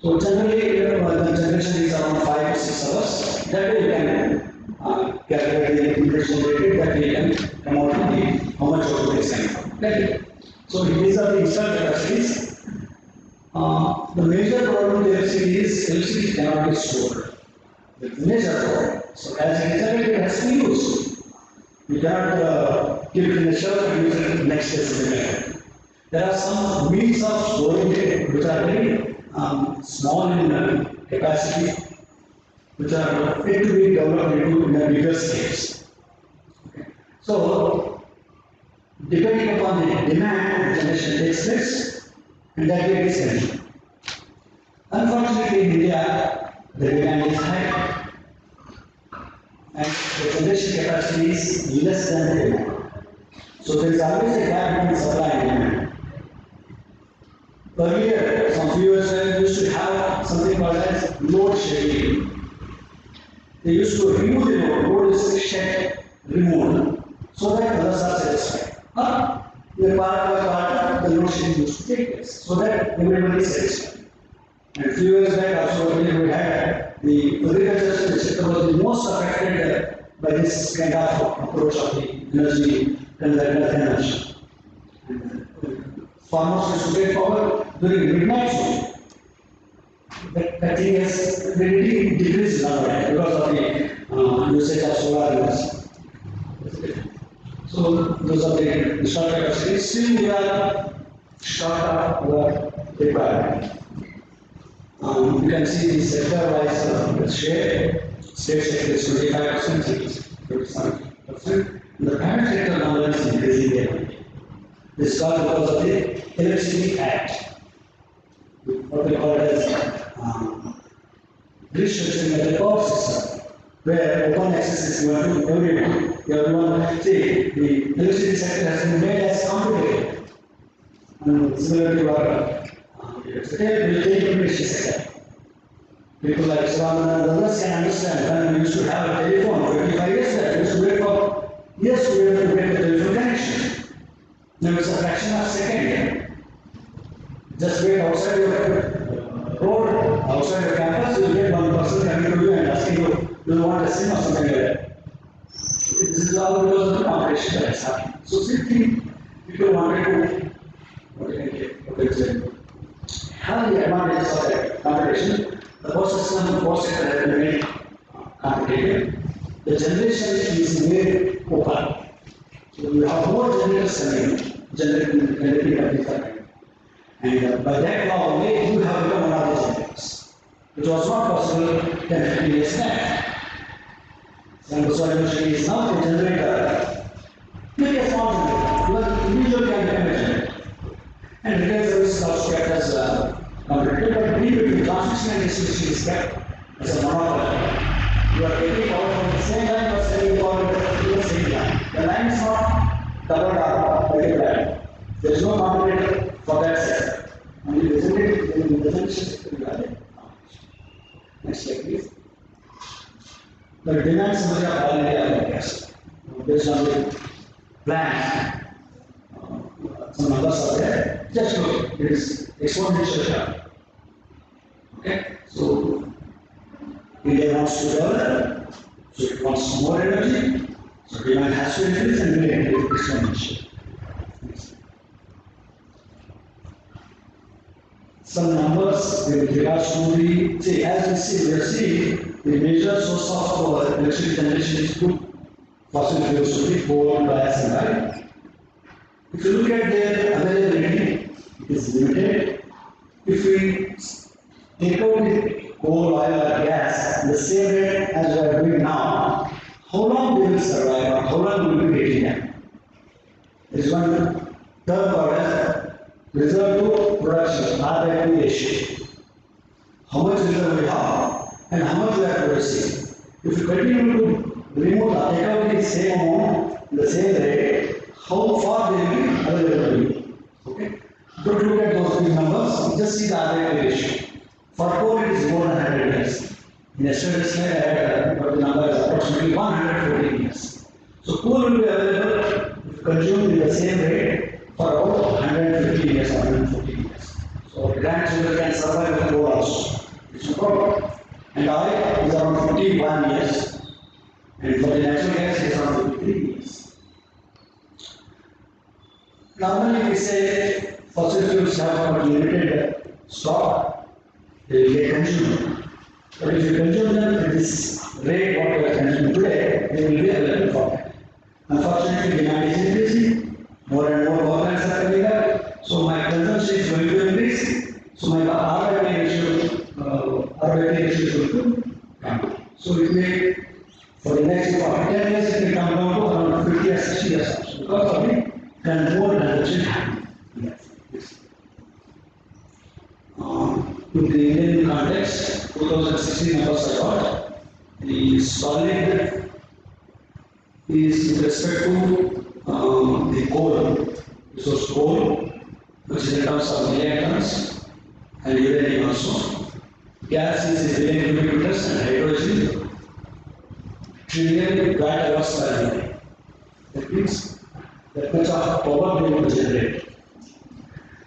S5: So generally, the generation is around 5 to 6 hours. That way you can calculate the integration rate, that way you can come out with how much output is coming. Okay. So these are the installed capacities. The major problem with electricity is electricity cannot be stored. The major problem. So as it is generated, it has to be used. You cannot keep it in the shelf and use it next day. There are some means of storing it which are very small in capacity, which are yet to be developed into a bigger scales. Okay. So, depending upon the demand, the generation takes place, and that way it is consumed. Unfortunately, in India, the demand is high, and the generation capacity is less than the demand. So, there is always a gap between supply and demand. Earlier, some few years ago, used to have something called as load shedding. They used to remove the load is shed, removed, so that others are satisfied. The part by part, the load shedding used to take place, so that everybody is satisfied. And a few years back, also we had the agricultural sector was the most affected by this kind of approach of the energy and the energy. Farmers used to get power during midnight zone. That thing has really decreased nowadays because of the usage of solar energy. So those are the short capacities. Still we are short of our requirement. You can see the sector-wise share. State sector is 25%, 27%. The private sector number is increasing there. This is called because of the Electricity Act. What we call it as restructuring of the power system, where open access is given to everyone. Everyone, see, the electricity sector has been made as competitive. And similarly, our sector will take the sector. People like Sharnbasva and others can understand when we used to have a telephone 25 years back, we used to wait for years to be able to get a telephone connection. Now it's a fraction of a second. Just wait outside your road, outside your campus, you'll get one person coming to you and asking you, do you want a SIM or something like that? This is all because of the competition that has happened. So simply, people wanted to have the advantages of that competition. The post system, the post sector has been made competitive. The generation is made open. So you have more generators generating at this time. And by that law only, you have become one of the generators, which was not possible 10, 15 years back. Sharnbasva University is now a generator, maybe a small generator, because individual can become a generator. And retail services also kept as competitive, but between transmission and distribution is kept as a monopoly. You are taking power from the same line, you are selling power to the same line. The line is not doubled up, multiplied. There is no competitor for that sector. Only the generation sector will have it. Next slide, please. The demand scenario of all India gas, based on the plan, some numbers are there. Just look, it is exponential. Okay, so India wants to develop, so it wants more energy, so demand has to increase and will increase exponentially. Some numbers with regards to the, see, as we see, we are seeing the major source of electricity generation is through fossil fuels, to be coal, gas, and oil. If you look at their availability, it is limited. If we take out the coal, oil, or gas in the same rate as we are doing now, how long they will survive or how long will we be getting them? There is one term called as reserve to production, R/P ratio. How much reserve we have and how much we are producing. If you continue to remove or take out the same amount in the same rate, how far they will be available. Okay? Don't look at those big numbers, just see the R/P ratio. For coal, it is more than 100 years. In yesterday's slide, I had the number is approximately 114 years. So coal will be available if consumed in the same rate for about 150 years or 114 years. So grandchildren can survive with coal also. It's no problem. And oil is around 51 years. And for the natural gas, it is around 53 years. Normally, we say fossil fuels have a limited stock, they will get consumed. But if you consume them at this rate, what we are consuming today, they will be available for that. Unfortunately, demand is increasing, more and more power plants are coming up, so my consumption is going to increase, so my R/P ratio is going to come. So it may, for the next 10 years, it may come down to around 50 or 60 years also, because of the more consumption happening. In the Indian context, 2016 numbers I got, the solid is with respect to the coal, resource coal, which is in terms of million tons, and uranium also. Gas is in billion cubic meters and hydrogen, trillion watt hours per minute. That means that much of power they will generate.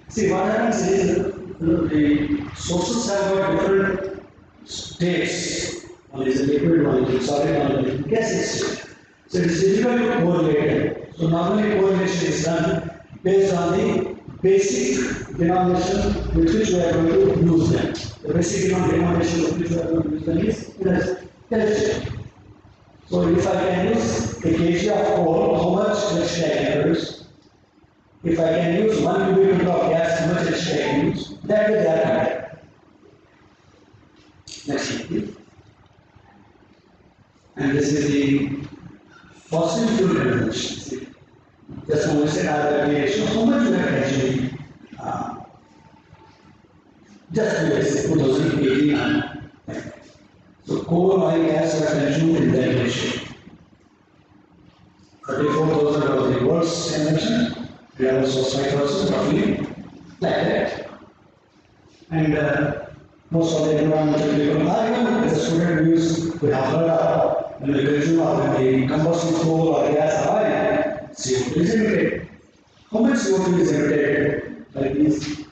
S5: See, what happens is the sources have got different states. One is a liquid, one is a solid, one is a gaseous state. So it is difficult to correlate. So normally correlation is done based on the basic denomination with which we are going to use them. The basic denomination with which we are going to use them is electricity. So if I can use a kg of coal, how much electricity I can produce? If I can use 1 cubic meter of gas, how much electricity I can use? That way they are connected. Next slide, please. And this is the fossil fuel consumption. Just now we said R/P ratio, how much we are consuming? Just US 2018. So coal, oil, gas are consumed in that ratio. 34,000 was the world's consumption. We have also 5,000 roughly like that. And Most of the environmental people, I remember as a student we have heard of when we consume or when we combustion coal or gas or oil, CO2 is emitted. How much CO2 is emitted by these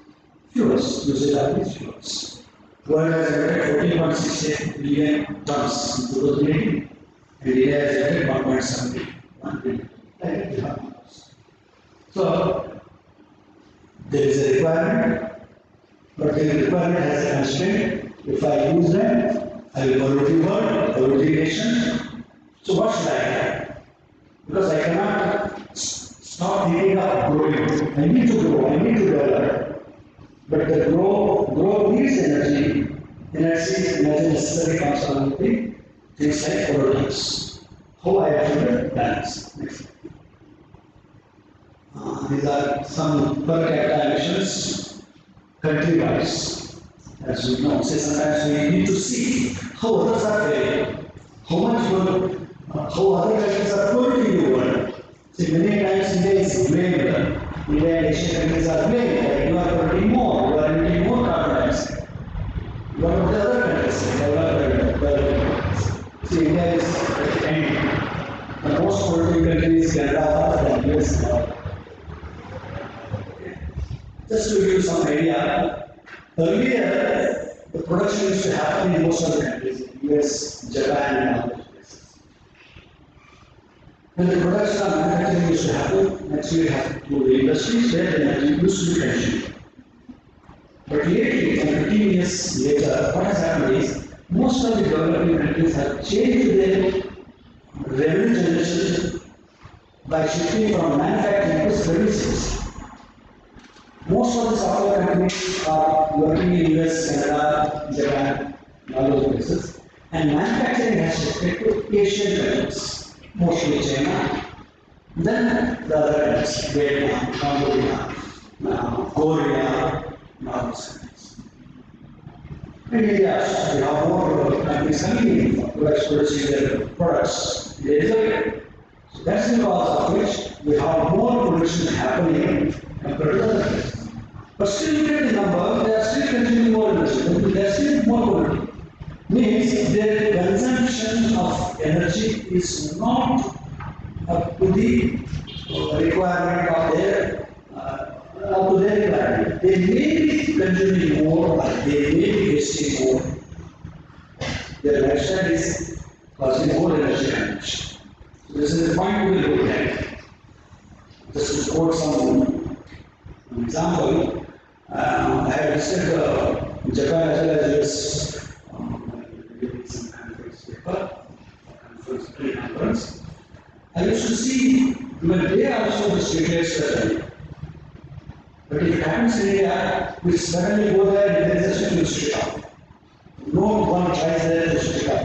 S5: fuels, usage of these fuels? World has emitted 14.68 billion tons in 2018, and India has emitted 1.71 billion. So, there is a requirement, but the requirement has a constraint. If I use them, I will pollute the world, pollute the nation. So what should I do? Because I cannot stop thinking of growing. I need to grow, I need to develop. But the grow needs energy. Energy necessary comes from the things like pollutants. How I have to balance. Next. These are some per capita emissions country-wise. As we know, say sometimes we need to see how others are faring, how much work, how other countries are polluting the world. See, many times India is blamed. India and Asian countries are blamed that you are polluting more, you are emitting more carbon dioxide. What about the other countries, developed countries? See, India is at the end. The most polluting country is Canada and US now. Just to give you some idea, earlier the production used to happen in most of the countries, US, Japan, and other places. When the production of manufacturing used to happen, actually you have to the industries where the energy used to be consumed. But lately, 15 years later, what has happened is most of the developing countries have changed their revenue generation by shifting from manufacturing to services. Most of the software companies are working in US, Canada, Japan, and all those places. And manufacturing has shifted to Asian countries, mostly China. Then the other countries, Vietnam, Cambodia, Korea, and all those countries. In India, we have more countries coming in to producing their products. There is a so that's the cause of which we have more pollution happening compared to other countries. But still look at the number, they are still consuming more energy, they are still more polluting. Means their consumption of energy is not up to the requirement of their requirement. They may be consuming more, but they may be wasting more. Their lifestyle is causing more energy consumption. So this is the point we will look at. Just to quote some example. I have visited Japan as well as US some conference paper, conference. I used to see even they also the street lights are. But if it happens in India, we suddenly go there and there is a switch to switch off. No one tries there to switch off.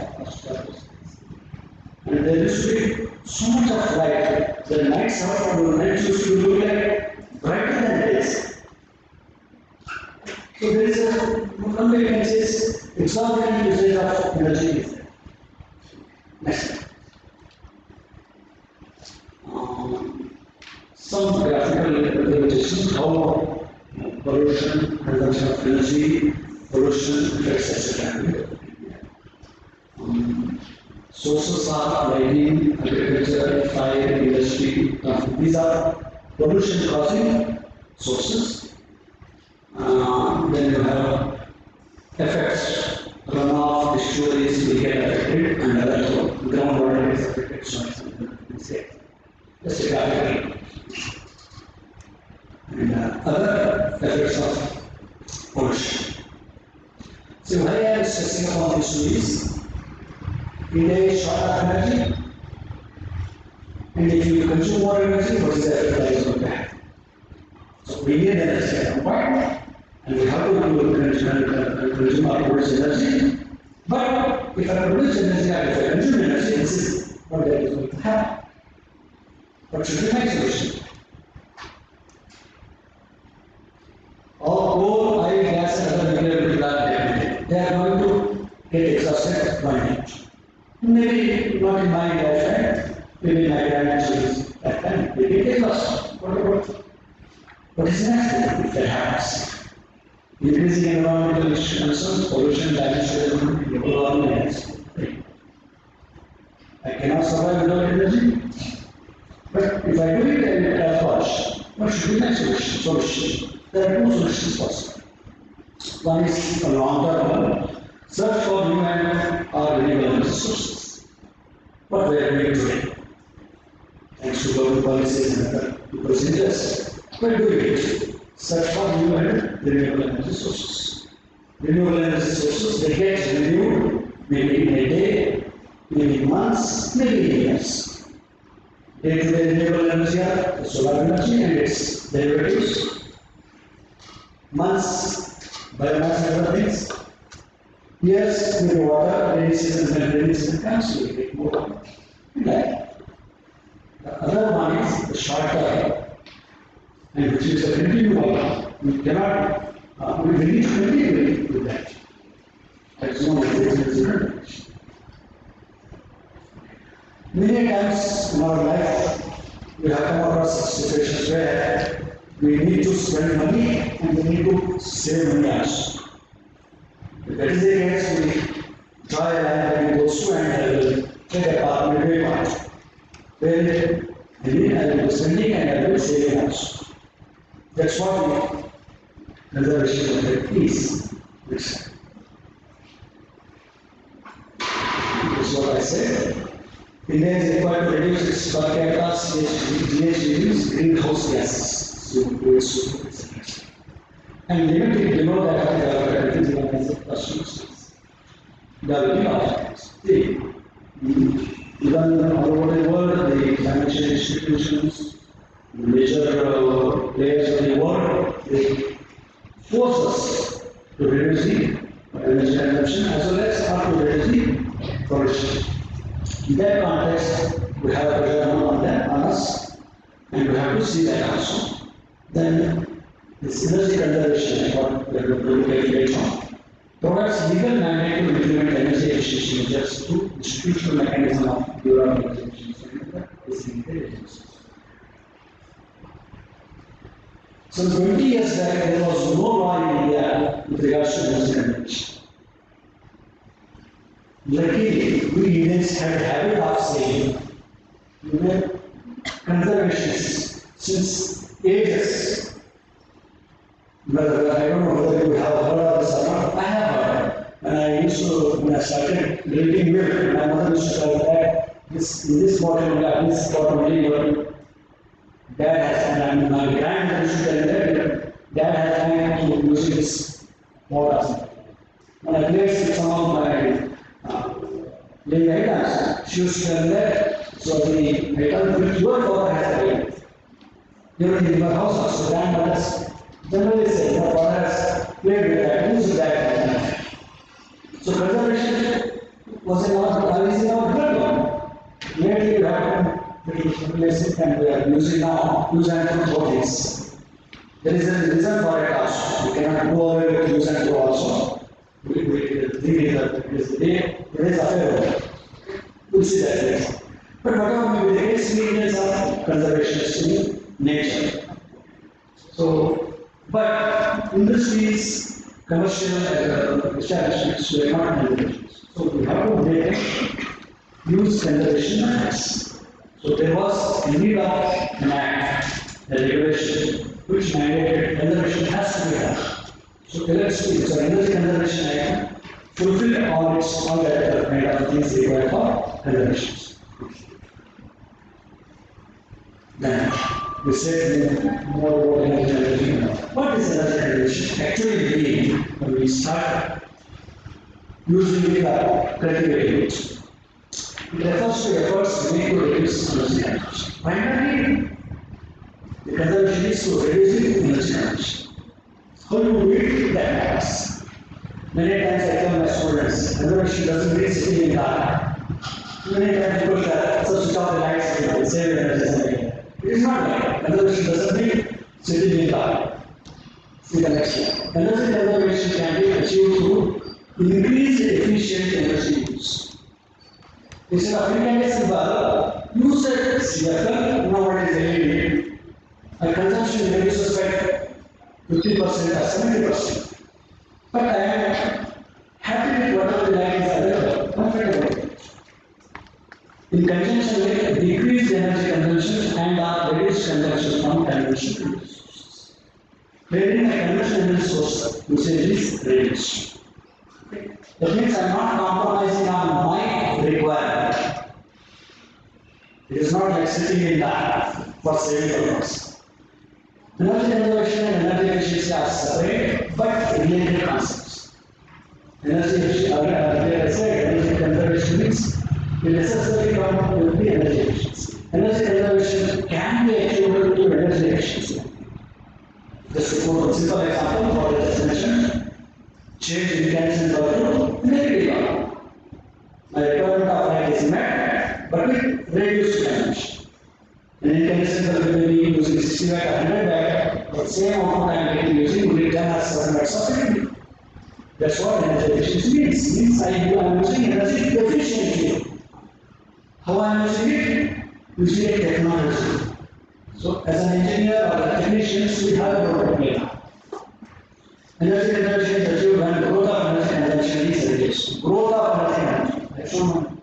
S5: And there used to be so much of light. The nights out and the nights used to look like brighter than days. So there is one way can say exorbitant usage of energy. Next. Some graphical representation how pollution, consumption of energy, pollution affects etc. Sources are lighting, agriculture, fire, industry. These are pollution causing sources. Then you have effects, runoff, estuaries will get affected, and also groundwater is affected. So just a graphical. And other effects of pollution. So why I am stressing upon this is India is short of energy, and if you consume more energy, what is the effect that is going to happen? So we need energy at one point, and we have to consume or produce energy. But if I produce energy and if I consume energy, this is what that is going to happen. What should be my solution? All coal, oil, gas, and other nuclear plants, they are going to get exhausted one day. Maybe not in my lifetime, maybe in my grandchildren's lifetime, they get exhausted. What is the next thing if that happens? Increasing environmental concerns, pollution, damage to the environment, global warming, and I cannot survive without energy. But if I do it, I will have cost. What should be my solution? There are two solutions possible. One is a long-term one. Search for new and renewable energy sources. What we are doing today. Thanks to government policies and other people's interests. We are doing it. Search for new and renewable energy sources. Renewable energy sources, they get renewed maybe in a day, maybe in months, maybe in years. Day-to-day renewable energy are the solar energy and its derivatives. Months, biomass and other things. Years, maybe water, rainy season, when rainy season comes, we get more water. Like the other one is the short term, and which is a continual one. We cannot, we need to continue with that. That's no business. Many times in our life, we have come across situations where we need to spend money and we need to save money also. If that is the case, we draw a line between those two and take a path, midway path. Where I will be spending and I will be saving also. That's what the conservation effect is. That's what I said. India is required to reduce its per capita GHG greenhouse gases, CO2, etc. And limited below that of the countries even as the customers. Developing outcomes. Even all over the world, the financial institutions, the major players of the world, they force us to reduce the energy consumption as well as to reduce the pollution. In that context, we have a pressure on them, on us, and we have to see that also. Then, this energy conservation, what we are going to look at later on, provides legal mandate to implement energy efficiency measures through institutional mechanism of Bureau of Energy Efficiency and the designated agencies. So, 20 years back, there was no law in India with regards to energy conservation. Luckily, we Indians had a habit of saying, we were conservationists since ages. But I don't know whether you have heard of this or not. I have heard. When I started drinking milk, my mother used to tell that in this bottle, only your dad has, and my grandmother used to tell that dad has time to using this water. When I played with some of my playing items, she used to tell that, so the item which your father has played. Even in your house also, grandmothers generally say, your father has played with that, use that. So conservation was in our blood. Lately we have to replace it and we are using now, use and throw bodies. There is a reason for it also. We cannot go away with use and throw also. We think it is the day, it is available. We'll see that later. But whatever may be the case, we Indians are conservationists in nature. So, but industries, commercial establishments, we are not conservationists. So we have to make use conservation methods. So there was a need of an act, a regulation, which mandated conservation has to be done. So electricity, so energy conservation act fulfill all that kind of things required for conservation. Then we said more about energy conservation. What is energy conservation? Actually mean when we start using the cultivating it. It refers to efforts made to reduce energy consumption. Finally, the conservation is to reduce energy consumption. How do you read that matters? Many times I tell my students, conservation doesn't mean sitting in dark. Many times people say, so switch off the lights and save energy something. It is not like that. Conservation doesn't mean sitting in dark. See the next one. Energy conservation can be achieved through increased efficient energy use. Instead of incandescent bulb, use a CFL, nowadays LED. A consumption reduces by 50% or 70%. But I am happy with whatever the light is available, comfortable. In conjunction with decreased energy consumption and our reduced consumption from conventional resources. Creating a conventional energy source usage is reduced. That means I am not compromising on my requirement. It is not like sitting in that for saving purpose. Energy conservation and energy efficiency are separate but related concepts. Energy efficiency, earlier I said, energy conservation means you necessarily come with the energy efficiency. Energy conservation can be achievable to energy efficiency. Just to quote a simple example, what I just mentioned, change incandescent bulb to negative bulb. My requirement of light is met, but with reduced consumption. An incandescent bulb may be using 60 watt or 100 watt, but same amount I am getting using only 10 or 7 watts of energy. That's what energy efficiency means. Means I am using energy efficiently. How I am using it? Using a technology. So, as an engineer or a technician, we have a role to play. Energy consumption is achieved when growth of energy consumption is reduced. Growth of energy consumption.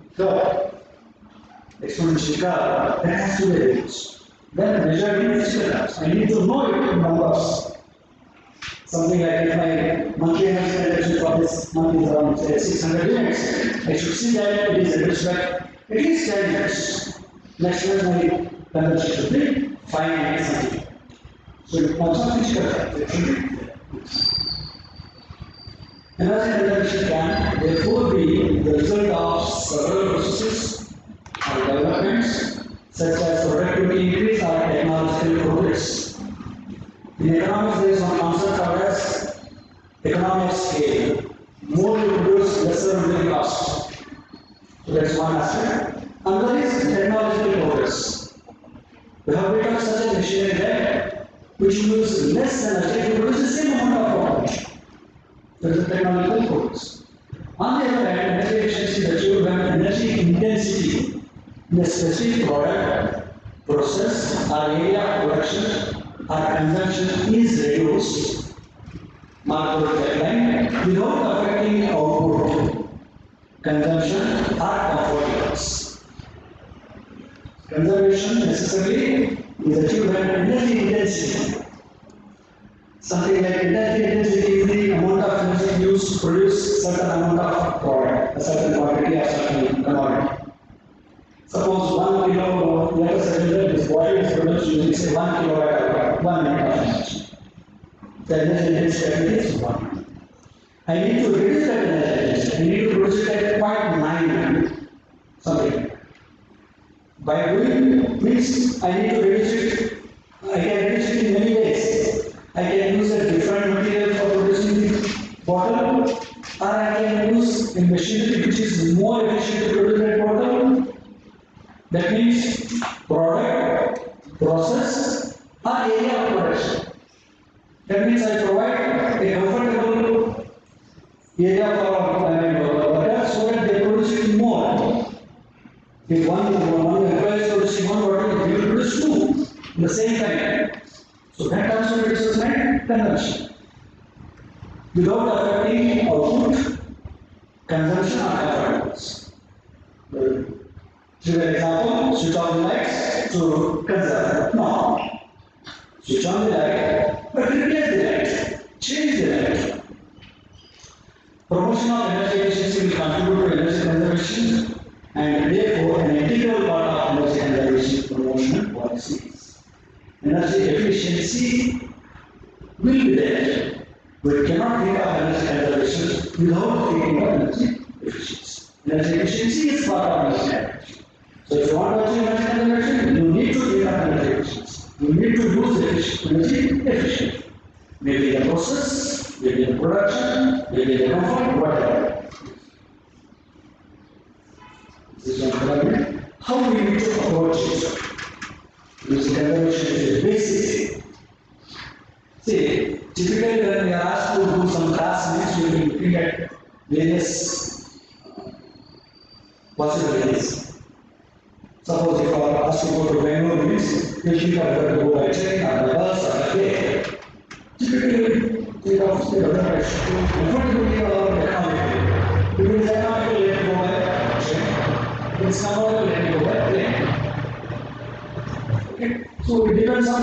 S5: Exponential curve, that has to be reduced. Then measured in physical terms. I need to know it in numbers. Something like if my monthly energy consumption for this month is around say 600 units, I should see that it is reduced by at least 10 units. Next month my consumption should be 5 units something. So it comes on physical terms. It should be energy consumption can therefore be the result of several processes or developments such as productivity increase or technological progress. In economics, there is one concept called as economy of scale. More you produce, lesser will be cost. So that's one aspect. Another is technological progress. We have become such a machinery that which uses less energy to produce the same amount of output. That is technological progress. On the other hand, energy efficiency is achieved when energy intensity in a specific product, process, or area of production or consumption is reduced, marked with deadline, without affecting output, consumption, or comfort levels. Conservation necessarily is achieved when energy intensity. Something like energy intensity is the amount of energy used to produce certain amount of product, a certain quantity or certain commodity. Suppose 1 kilo, let us assume this body is produced using say 1 kilowatt 1 minute of energy. The energy intensity is 1. I need to reduce that energy intensity. I need to produce it at 0.9 something. By doing this, I need to reduce it. I can reduce it in many ways. I can use a different material for producing the bottle, or I can use a machinery which is more efficient to produce that bottle. That means product, process, or area of production. That means I provide a comfortable area for workers so that they produce it more. If one employee is producing 1 bottle, he will produce 2 in the same time. So that also reduces my consumption. Without affecting output, consumption, or comfort. Trivial example, switch on the lights to conserve. No. Switch on the light, but replace the light. Change the light. Promotion of energy efficiency will contribute to energy conservation and therefore an integral part of energy conservation promotion policies. Energy efficiency will be there. We cannot think of energy conservation without thinking of energy efficiency. Energy efficiency is part of energy conservation. So if you want to achieve energy conservation, you need to think of energy efficiency. You need to use energy efficiently. Maybe the process, maybe the production, maybe the comfort, whatever. This is one parameter. How we need to approach it? Energy conservation is a basic thing. See, typically when we are asked to do some task, we will be looking at various possibilities. Suppose if you are asked to go to Bangalore, you will think of whether to go by train or by bus or by plane. typically think of the other question, comfortably or economically. If it is economical, let it go by train. If it's comfortable, let it go by plane. Okay, so it depends on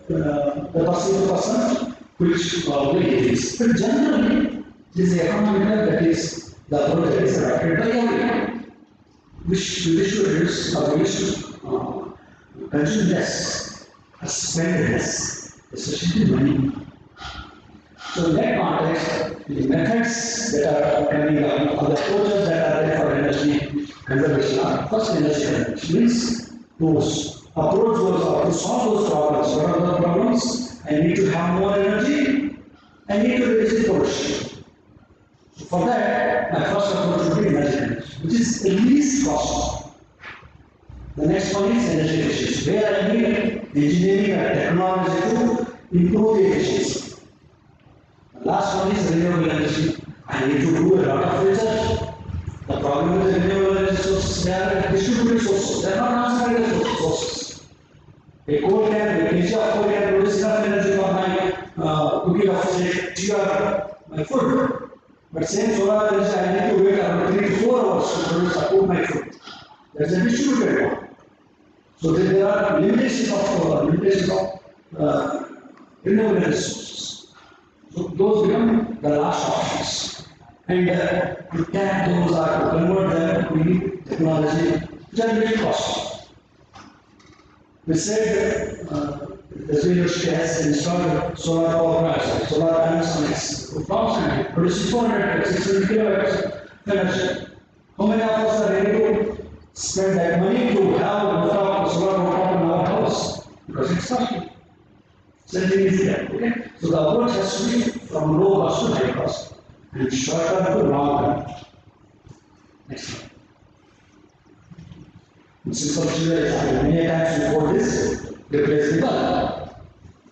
S5: the person to person which way it is. But generally, it is economical, that is the approach that is adopted by everyone. We wish to reduce or we wish to consume less, spend less, especially money. So in that context, the methods that are coming up, or the approaches that are there for energy conservation are first energy conservation means to approach those or to solve those problems. What are the problems? I need to have more energy, I need to reduce the pollution. So for that, my first approach would be energy conservation, which is the least cost. The next one is energy efficiency, where I need engineering and technology to improve the efficiency. The last one is renewable energy. I need to do a lot of research. The problem with the renewable energy sources, they are distributed sources, they are not concentrated sources. A coal can, a kg of coal can produce enough energy for my cooking of say, tea or my food. But same solar energy, I need to wait around 3 to 4 hours to produce or cook my food. That's a distributed one. So there are limitations of renewable energy sources. So those become the last options. And to tap those or to convert them, we need technology which are very costly. We said the University has installed solar power plants, solar panels on its rooftops and producing 400 to 600 kilowatts of energy. How many of us are ready to spend that money to have rooftop, solar rooftop in our house? Because it's costly. Something is there. Okay? So the approach has to be from low cost to high cost and short term to long term. Next one. Since many times before this, replace the bulb.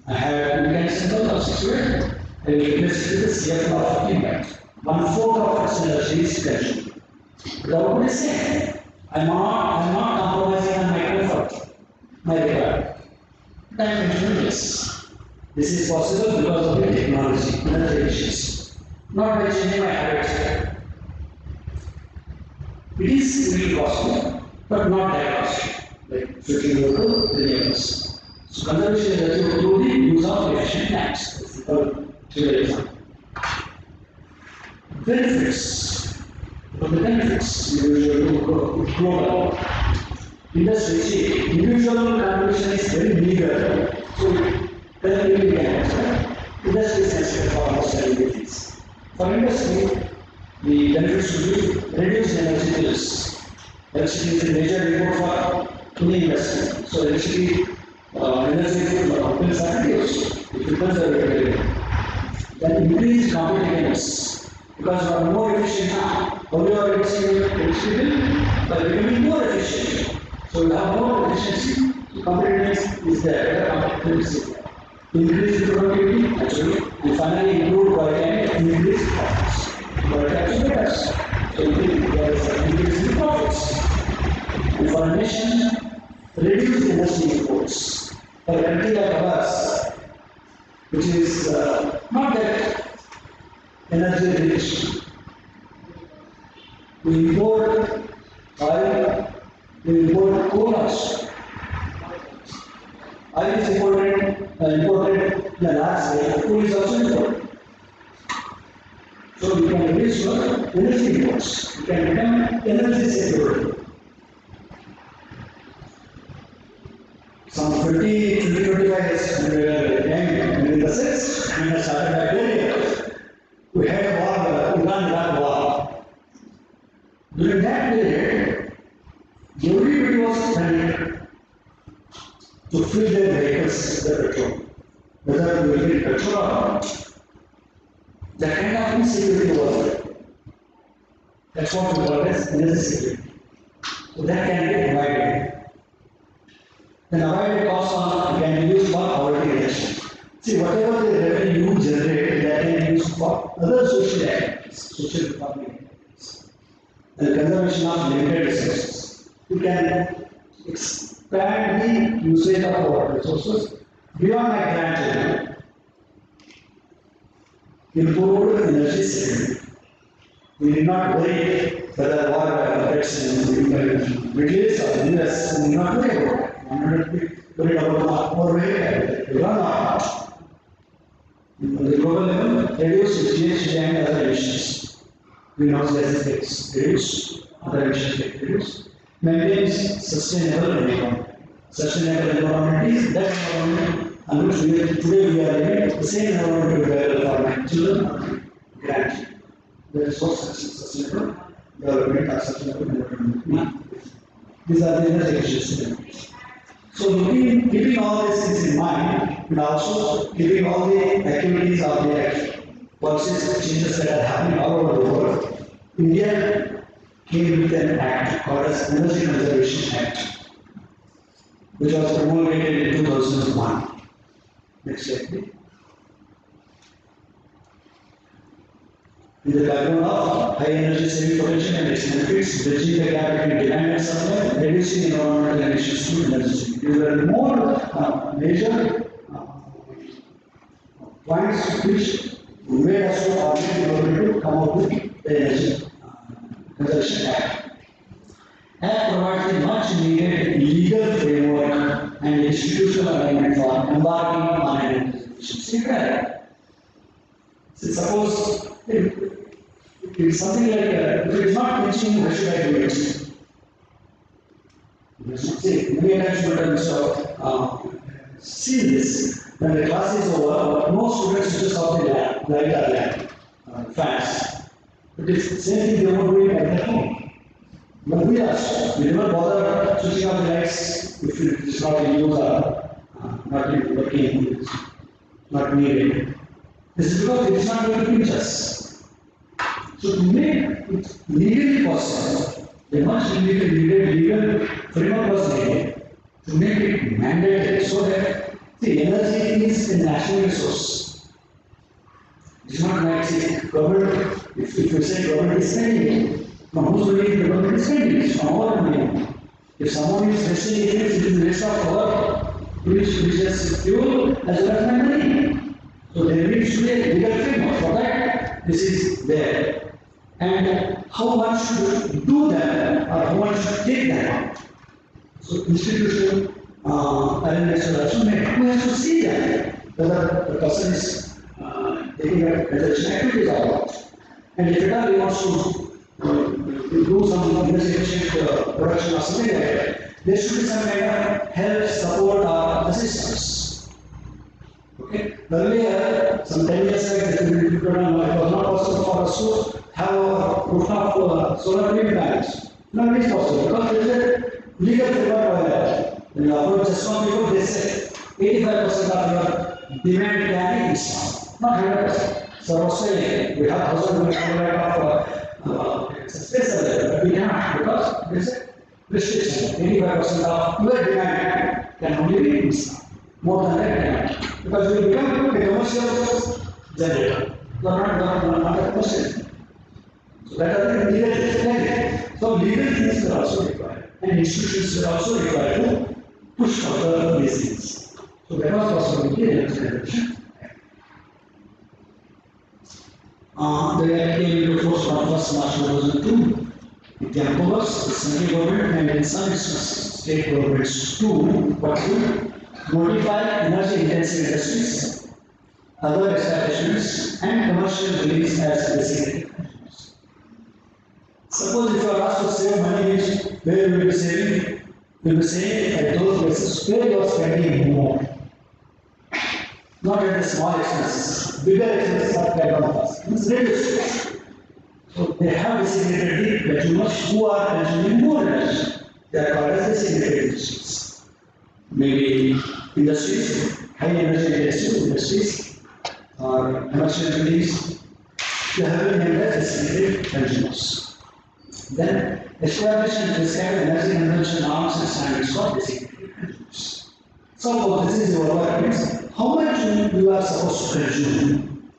S5: I have incandescent bulb of 6 watt. I will replace it with a CF of 15 watt. 1/4 of its energy is consumed. The output is same. I'm not compromising on my comfort, my requirement. Time consuming, yes. This is possible because of the technology, energy efficiency, not by changing my habits. It is really costly, but not that costly, like switching over to renewables. So conservation energy through the use of efficient plants. This is the trivial example. Benefits. From the benefits, individual to global. Industry, individual contribution is very meager, so currently we can industry is sensitive for almost everything. For industry, the benefits should be reduced energy bills. Electricity is a major input for any industry. So electricity energy bills are reduced. It becomes a very then increase competitiveness. Because you are more efficient now. How you are reducing electricity bill? By becoming more efficient. So you have more efficiency, so competitiveness is there, competitiveness is there. Increase in productivity, actually, and finally improve quality and increase profits. Quality actually matters. So there is an increase in profits. And for a nation, reduce energy imports. For a country like ours, which is not that energy rich, we import oil, we import coal also. Oil is imported in a large way, coal is also imported. So we can reduce your energy imports, we can become energy secure. Some 25 years when we were young in the 6th, when I started my career, we had a war, Iran-Iraq war. During that period, everybody was planning to fill their vehicles with petrol. Whether we will get petrol or not. That kind of insecurity was there. That's what we call as energy security. So that can be provided. Then avoided costs on can be used for poverty reduction. See, whatever the revenue you generate, that can be used for other social activities, social economic activities. And conservation of limited resources. You can expand the usage of our resources Beyond my grandchildren, improved energy saving. We did not worry whether war affects in Middle East or US. We did not worry about it. We did not worry about more rate. We run out. On the global level, reduce GHG and other emissions. Greenhouse gas effects reduce, other emissions get reduced. Maintains sustainable environment. Sustainable environment is that environment on which today we are living, the same environment will be available for my children or grandchildren. There is no sustainable development or sustainable development. These are the energy efficiency. So keeping all these things in mind, and also keeping all the activities of the policies changes that are happening all over the world, India came with an act called as Energy Conservation Act, which was promulgated in 2001. Next slide, please. In the background of high energy saving potential and its benefits, bridging the gap between demand and supply, reducing environmental emissions through energy saving. These are the more major points which made us to able to come up with the Energy Conservation Act. Act provides a much needed legal framework and institutional alignment for embarking on an energy efficiency. So suppose it's something like if it is not teaching, why should I do it? See, many times you have seen this. When the class is over, most students just off the lab, light our lab, fans. But it's the same thing they won't do it at home. But we never bother switching off the lights if it is not in use or not in working, it's not needed. This is because it is not going to teach us. So to make it legally possible, a much needed legal framework was needed to make it mandated so that the energy is a national resource. It's not like say government, if you say government is spending it, from whose money the government is spending it, from our money. If someone is wasting it, it is waste of our which is fuel as well as my money. So there needs to be a legal framework for that. This is there. And how one should do that, or how one should take that. So institutional arrangements are also made. We have to see that whether the person is taking a conservation activities or not. And if at all he wants to do some energy efficient production or something like that, there should be some kind of help, support, or assistance. Okay. Earlier, some 10 years back, it was not possible for us to have a rooftop solar wind panels. Now it is possible because there is a legal framework. When you approach just one people, they say 85% of your demand can be installed, not 100%. So Australia, we have 1,000 megawatts of space available, but we cannot because there is a restriction. 85% of your demand can only be installed. More than that cannot. Because we become a commercial generator. You are not a commercial. So that are the legal things. So legal things are also required. And institutions are also required to push further these things. So that was possible in the Energy Conservation Act. The Act came into force on 1st March 2002. It empowers the central government and in some instances state governments too, but to notify energy intensive industries, other establishments, and commercial bodies as designated consumers. Suppose if you are asked to save money, where you will be saving? You will be saving at those places where you are spending more. Not at the small expenses. Bigger expenses are paid on us. It's reduced. So they have designated the consumers who are consuming more energy. They are called as designated industries. Maybe industries, high energy intensive industries, or commercial buildings, they have been named as designated consumers. Then establishing prescribed energy consumption norms and standards for designated consumers. Suppose this is your work means how much you are supposed to consume.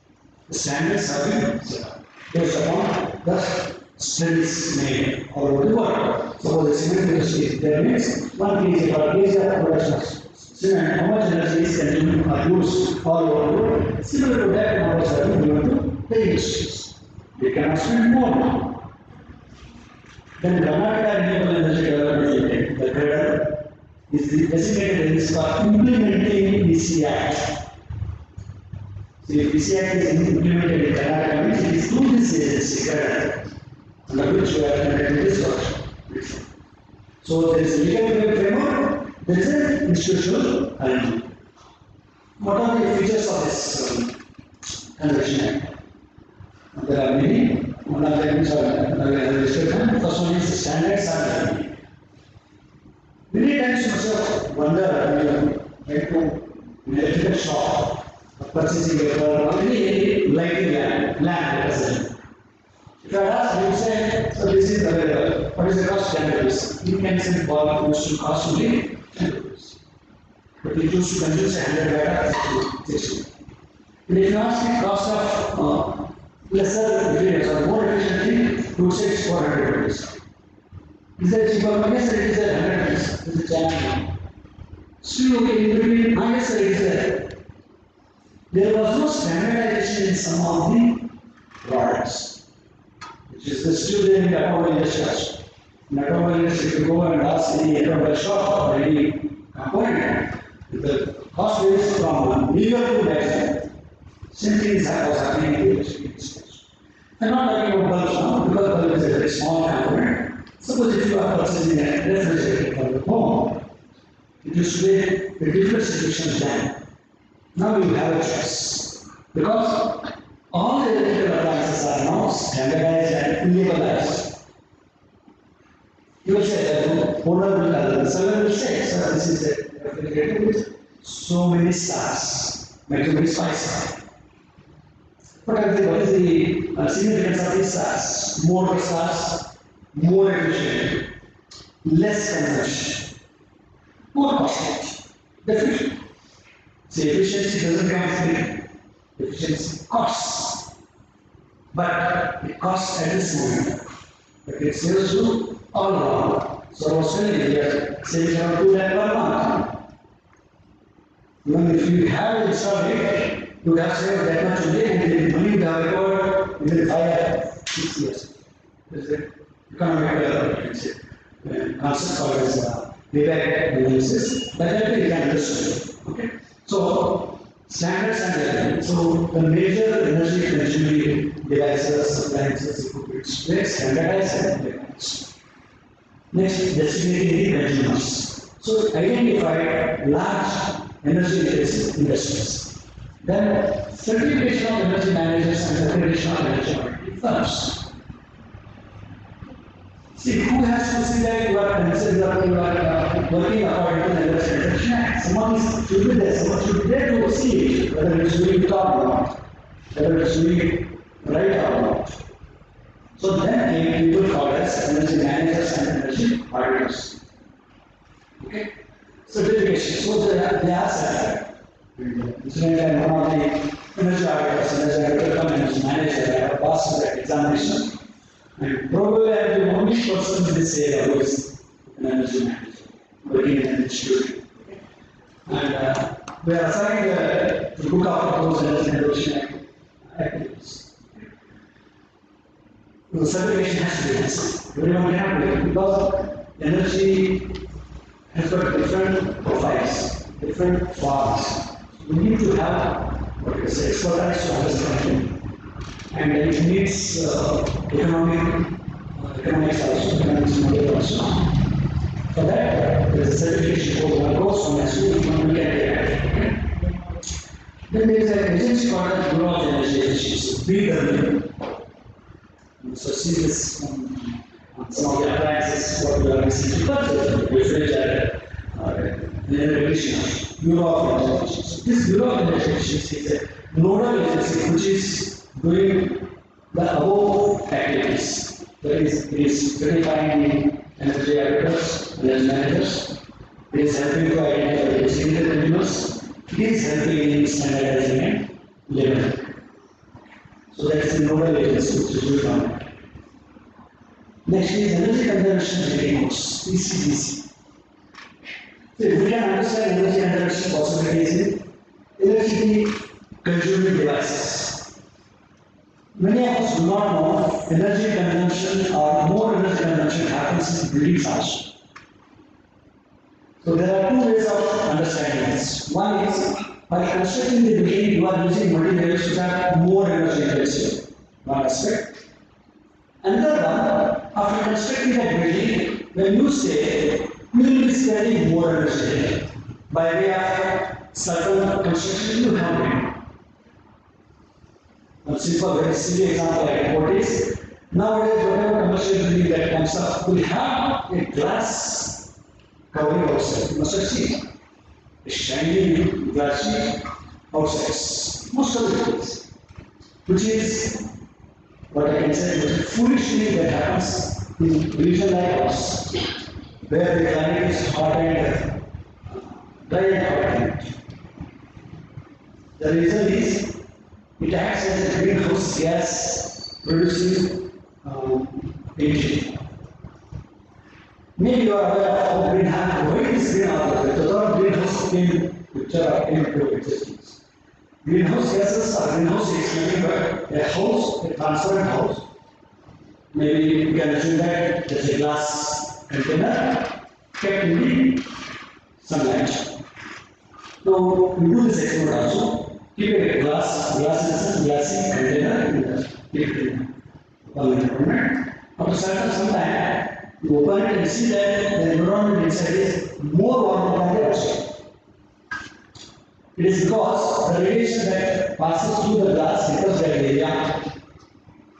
S5: The standards have been set up based upon the studies made all over the world. Suppose the cement industry, there means 1 kg per kg of production So, and how much energy is consumed or used all over the world. Similar to that, numbers are being given to the industries. They cannot spend more now. Then Karnataka Renewable Energy Development Limited, the credit, is the designated agency for implementing EC Act. So if EC Act is implemented in Karnataka, means it is through this agency, credit, under which we are conducting this work. So there is a legal framework, there is an institutional arrangement. What are the features of this Convention Act? There are many. One of them is the first one is the standards are there. Many times you must have wondered when you went to an electrical shop, purchasing a car, or any lighting lamp representative. If I ask you, say, so this is available, what is the cost? 10 rupees. You can say, bulb used to cost only 10 rupees. But you choose to consume, say, 100 watt, 60. And if you ask the cost of lesser materials or more efficiently, you would say it's 400 rupees. Is that cheaper? Yes, sir, it is 100 rupees. It is a challenge. Still, okay, in between, yes, sir, it is there. There was no standardization in some of the products, which is the still there in the automobile industry. In the automobile industry, if you go and ask any automobile shop or any component, the cost varies from legal to maximum. Same thing is happening in the industry. I'm not talking about bulbs now because bulb is a very small component. Suppose if you are purchasing a refrigerator for your home, it used to be a different situation then. Now you have a choice because all the electrical appliances are now standardized and legalized. You will say that owner will the seller will say, sir, this is a refrigerator with so many stars, maximum is 5 stars. What is the significance of these stars? More stars, more efficient, less consumption, more costly. Definitely. See, efficiency doesn't come free. Efficiency costs. But it costs at this moment. But it saves you all along. So I was telling you here, saving around 2 lakh per month. Even if you have installed it, you would have saved that much only, and the money you have recovered within 5 or 6 years. This is the economic concept called as payback analysis. That you can understand. Okay. So standards and elements. So the major energy consuming devices, appliances, equipment, they standardize and implement. Next, designating the consumers. So identify large energy intensive industries. Then certification of energy managers and accreditation of energy authority firms. See, who has to see that you are working according to the Energy Transition Act? Someone should be there, someone should be there to see whether it's doing it or not, whether it's doing it right or not. So then came people called as energy managers and energy auditors. Okay? Certification. So they are certified. Incidentally, I'm one of the energy auditors, energy manager, I have passed that examination. And probably I am the only person in this area who is an energy manager, working in an institute. And we are assigned to look after those energy management activities. The certification has to be necessary. Everyone cannot do it because energy has got different profiles, different forms. We need to have what is expertise to understand it. And it needs economics also, economics model also. For that, there is a certification program goes from as to economic activity. Then there is an agency called the Bureau of Energy Efficiency, BW. So see this on some of the appliances, what we are recently purchased, refrigerator, air conditioner, Bureau of Energy Efficiency. This Bureau of Energy Efficiency is a nodal agency which is doing the above activities. That is, it is certifying the energy auditors, energy managers. It is helping to identify the designated consumers. It is helping in standardizing and labeling. So that is the nodal agency which is doing on it. Next is energy conservation rating course, ECDC. So if we can understand energy conservation possibilities in electricity consuming devices. Many of us do not know energy consumption or more energy consumption happens in building sites. So there are two ways of understanding this. One is by constructing the building, you are using materials which are more energy intensive. One aspect. Another one, after constructing that building, when you stay, you will be spending more energy by way of certain construction you have made. A simple, very silly example I can quote is, nowadays whatever commercial building that comes up will have a glass covering outside. You must have seen a shiny glass sheet outside. Most of the buildings, which is what I can say is a foolish thing that happens in region like ours, where the climate is hot and dry and hot. The reason is it acts as a greenhouse gas producing engine. Maybe you are aware of how greenhouse, why is greenhouse? The word greenhouse came into existence. Greenhouse gases are greenhouse is nothing but a house, a transparent house. Maybe you can assume that there's a glass container kept in the sunlight. Now, we do this experiment also. Keep a glassy container in the environment. After some time, you open it and see that the environment inside is more warmer than the outside. It is because the radiation that passes through the glass enters that area.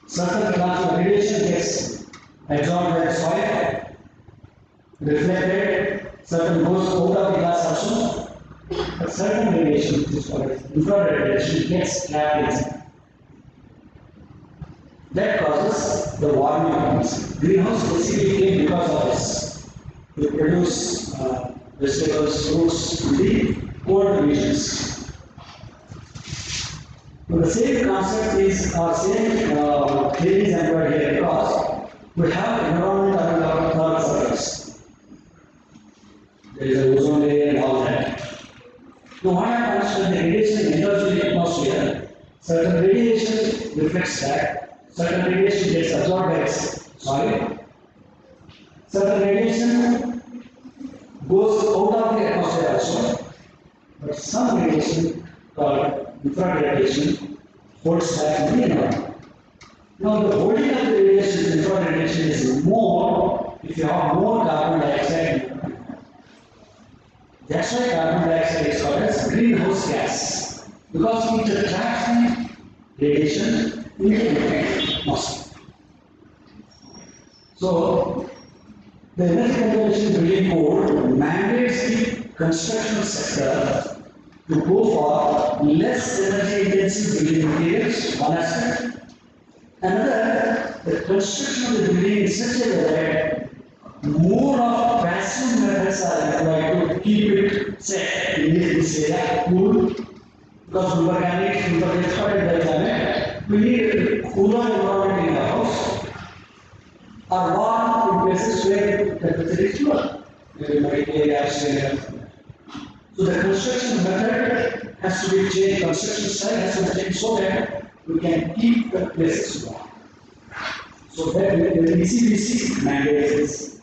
S5: Certain glass of radiation gets absorbed by the soil, reflected, certain goes out of the glass also. A certain radiation, which is called infrared radiation, gets trapped inside. That causes the warming of greenhouse basically came because of this. To produce vegetables, fruits in the cold regions. So the same concept is, same theory is employed here because we have environment around our surface. There is a ozone layer and all that. So what happens when the radiation enters the atmosphere? Certain radiation reflects that, certain radiation gets absorbed by soil, certain radiation goes out of the atmosphere also, but some radiation called infrared radiation holds back in the environment. Now the holding of the radiation, infrared radiation is more if you have more carbon dioxide. That's why carbon dioxide is called as greenhouse gas, because it attracts the radiation in the atmosphere. So, the Energy Conservation Building Code mandates the construction sector to go for less energy intensive building materials, one aspect. Another, the construction of the building in such a way that more of passive methods are employed to keep it set in this area cool, because organic climate, we need a cooler environment in the house or warm in places where temperature is lower. Maybe might area. So the construction method has to be changed, construction style has to be changed so that we can keep the places warm. So that the ECBC mandates this.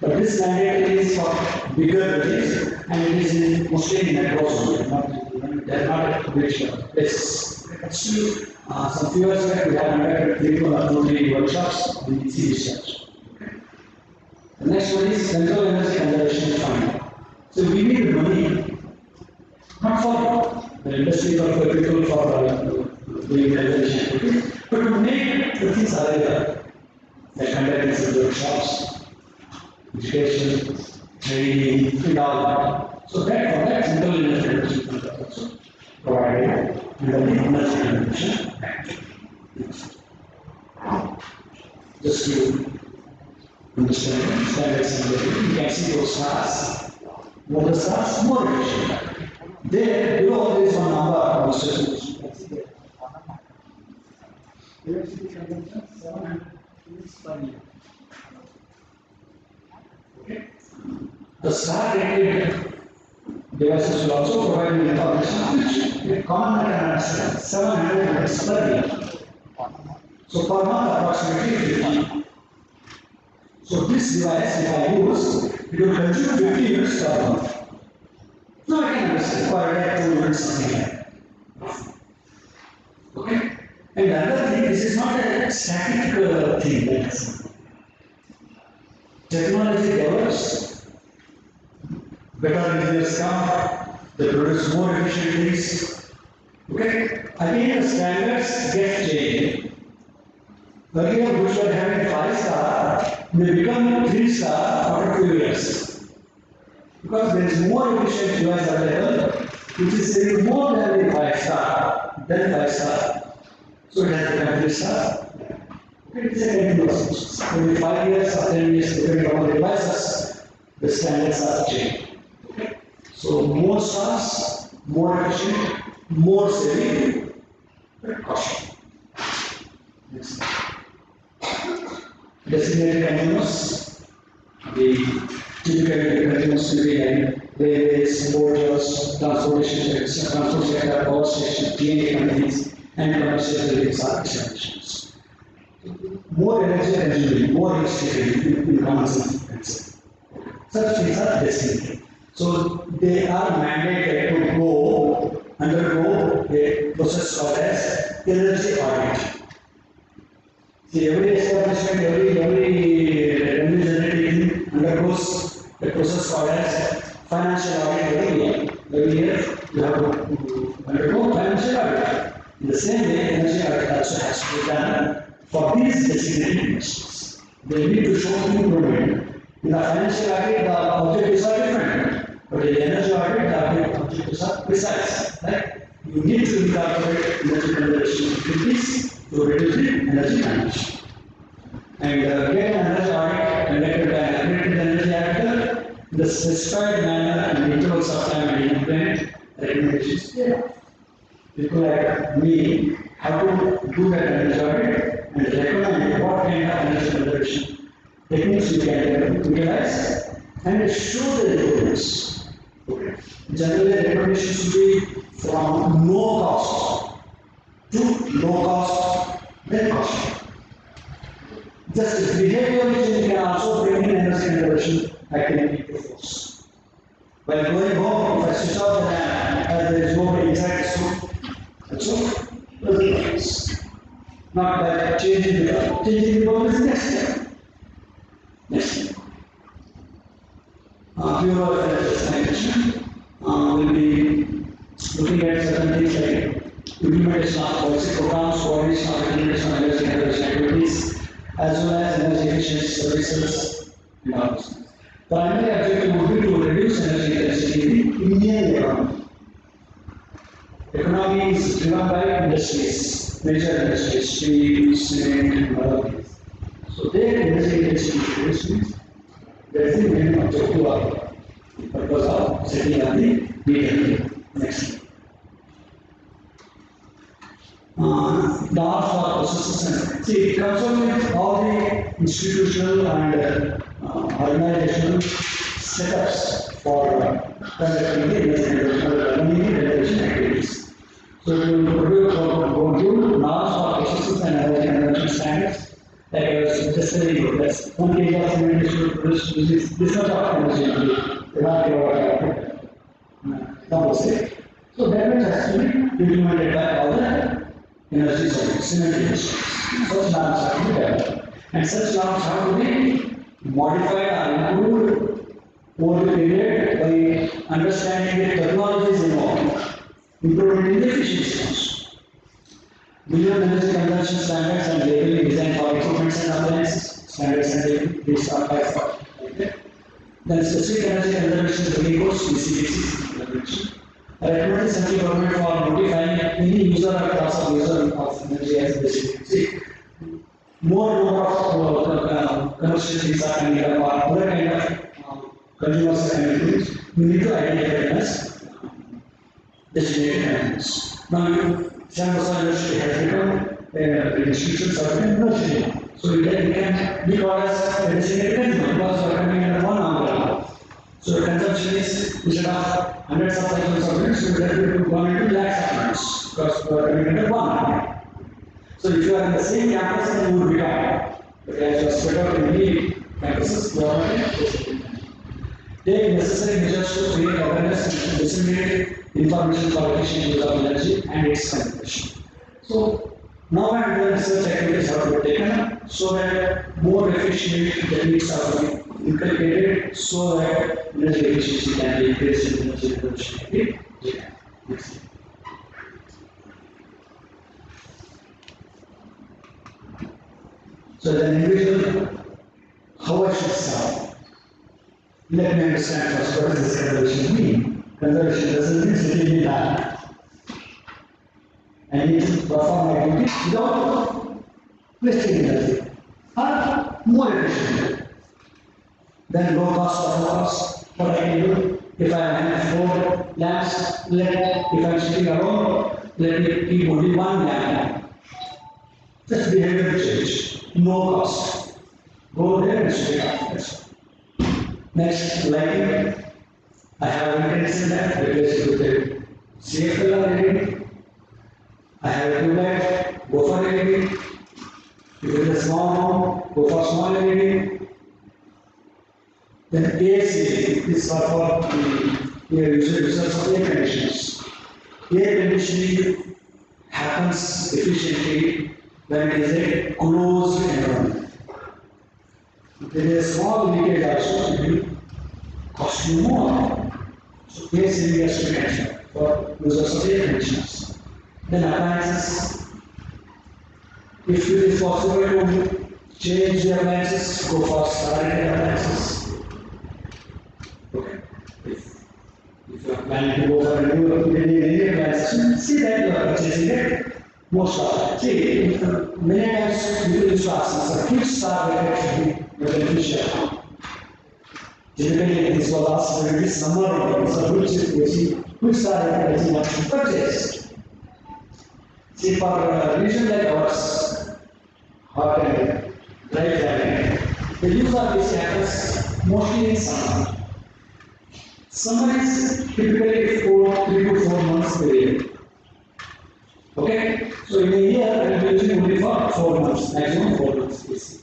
S5: But this mandate is for bigger buildings and it is mostly in metros, they are not at rich places. Actually, some few years back we have conducted 3 workshops in ECBC. The next one is Central Energy Conservation Fund. So we need money, not for the industry or for people for doing conservation, but to make the things available. They conduct these workshops, education, training, and all that. So that for that Central Energy Conservation Fund is also provided under the Energy Conservation Act. Just to understand standards and you can see those stars. More the stars, more efficient. There, below there is one number of demonstration. You can see there. Electricity consumption 700 units per year. Okay. The star-rated devices will also provide you information which a common man can understand 700 minutes per year. So per month approximately 50. So this device if I use, it will consume 50 units per month. So I can understand per day 2 units something like that. Okay? And another thing, this is not a static thing. Like technology develops, better engineers come, they produce more efficient things. Okay? Again, the standards get changed. Earlier, which were having 5-star, they become 3-star after 2 years. Because there is more efficient device available, which is saving more than the 5-star, than 5-star. So it has become 3-star. It is a continuous process. Every 5 years or 10 years, depending on the devices, the standards are changed. Okay? So more stars, more efficient, more saving, but caution. Next. Designated continuous, the typically continuous will be like railways, borders, transportation sector, transport sector, power station, T&A companies, and commercial buildings are establishments. More energy consuming, more heat in common sense. Such things are designated. So they are mandated to undergo a process called as energy audit. See, every establishment, every revenue generating undergoes a process called as financial audit every year. Every year you have to undergo financial audit. In the same way, energy audit also has to be done for these designated industries. They need to show improvement. In the financial audit, the objectives are different, but in the energy audit, the objectives are precise. Right? You need to incorporate energy conservation activities to reduce the energy consumption. And get an energy audit conducted by an accredited energy auditor in the specified manner and intervals of time and implement recommendations. People like me have to do that energy audit and recommend what kind of energy conservation techniques we can utilize and show the improvements. Okay. Generally, the recommendations should be from no cost to low cost, then cost. Just behavioral change can also bring in energy conservation activity to force. While going home, if I switch off the lamp, as there is nobody inside the soup, that's all. Not by changing the bulb. Changing the bulb is next step. Next step. Pure energy will be looking at certain things like implementation of policy programs, coordination of implementation of energy conservation activities, as well as energy efficiency services and others. The primary objective would be to reduce energy intensity in the Indian economy. Economy is driven by industries, major industries, steel, cement, and other things. So their energy intensity reductions, that is the main objective of the purpose of setting up the meter. Next. Large for processes and see it comes up with all the institutional and organizational setups for conducting the energy activities. So we will go through large for processes and energy consumption standards. Like I was just telling you, that's 1 kg of cement is to produce this much of energy. So that has to be implemented by all the energy sources, cement industries. Such norms have to be developed. And such norms have to be modified or improved over the period by understanding the technologies involved, improvement in the efficiency also. Minimum energy consumption standards and labeling design for equipment and appliances, standards and labeling, these are by far. Okay. Then specific energy conservation vehicles, CCDC, recommended central government for notifying any user or class of user of energy as basic. See, more number of commercial things are coming up, or other kind of consumers are coming things, you need to identify them as designated entities. Now, Sharnbasva University has become an institution serving university. So we can be called as a designated consumer because we are coming under one umbrella. So the consumption is instead of hundreds of thousands of units, you will go into lakhs of units because you are coming under one. So if you are in the same campus, then you will be tired. But as you are spread out in many campuses, you are take necessary measures to create awareness and disseminate information for efficient use of energy and its conservation. So now and then research activities have to be taken up so that more efficient techniques are to be inculcated so that energy efficiency can be increased and energy consumption can be reduced. So as an individual, how I should start? Let me understand first what does this conservation mean? Conservation doesn't mean sitting in that. I need to perform activities without wasting energy or more efficiently. Then low cost or low cost, what I can do if I have 4 lamps, if I'm sitting alone, let me keep only 1 lamp. Just behavior change, no cost. Go there and switch off. Next, lighting. I have an intention lamp, replace it with a safe color lighting. I have a tube light, go for LED. If it is a small room, go for small LED. Then AC is for the users of air conditioners. Air conditioning happens efficiently when it is a closed environment. If there is a small leakage also, it will cost you more. So air saving has to be mentioned for users of air conditioners. Then appliances. If it is possible to change the appliances, go for started appliances. Okay. If you are planning to go for a new appliances, see that you are purchasing it. Most of it. See, many times people used to ask us, which star rated should be beneficial? Typically, this was asked for this number of things, so which star rated is what should purchase? See, for a region like ours, hot and dry climate, the use of this happens mostly in summer. Summer is typically 3 to 4 months period. Okay, so in a year I am using only for 4 months, maximum 4 months AC.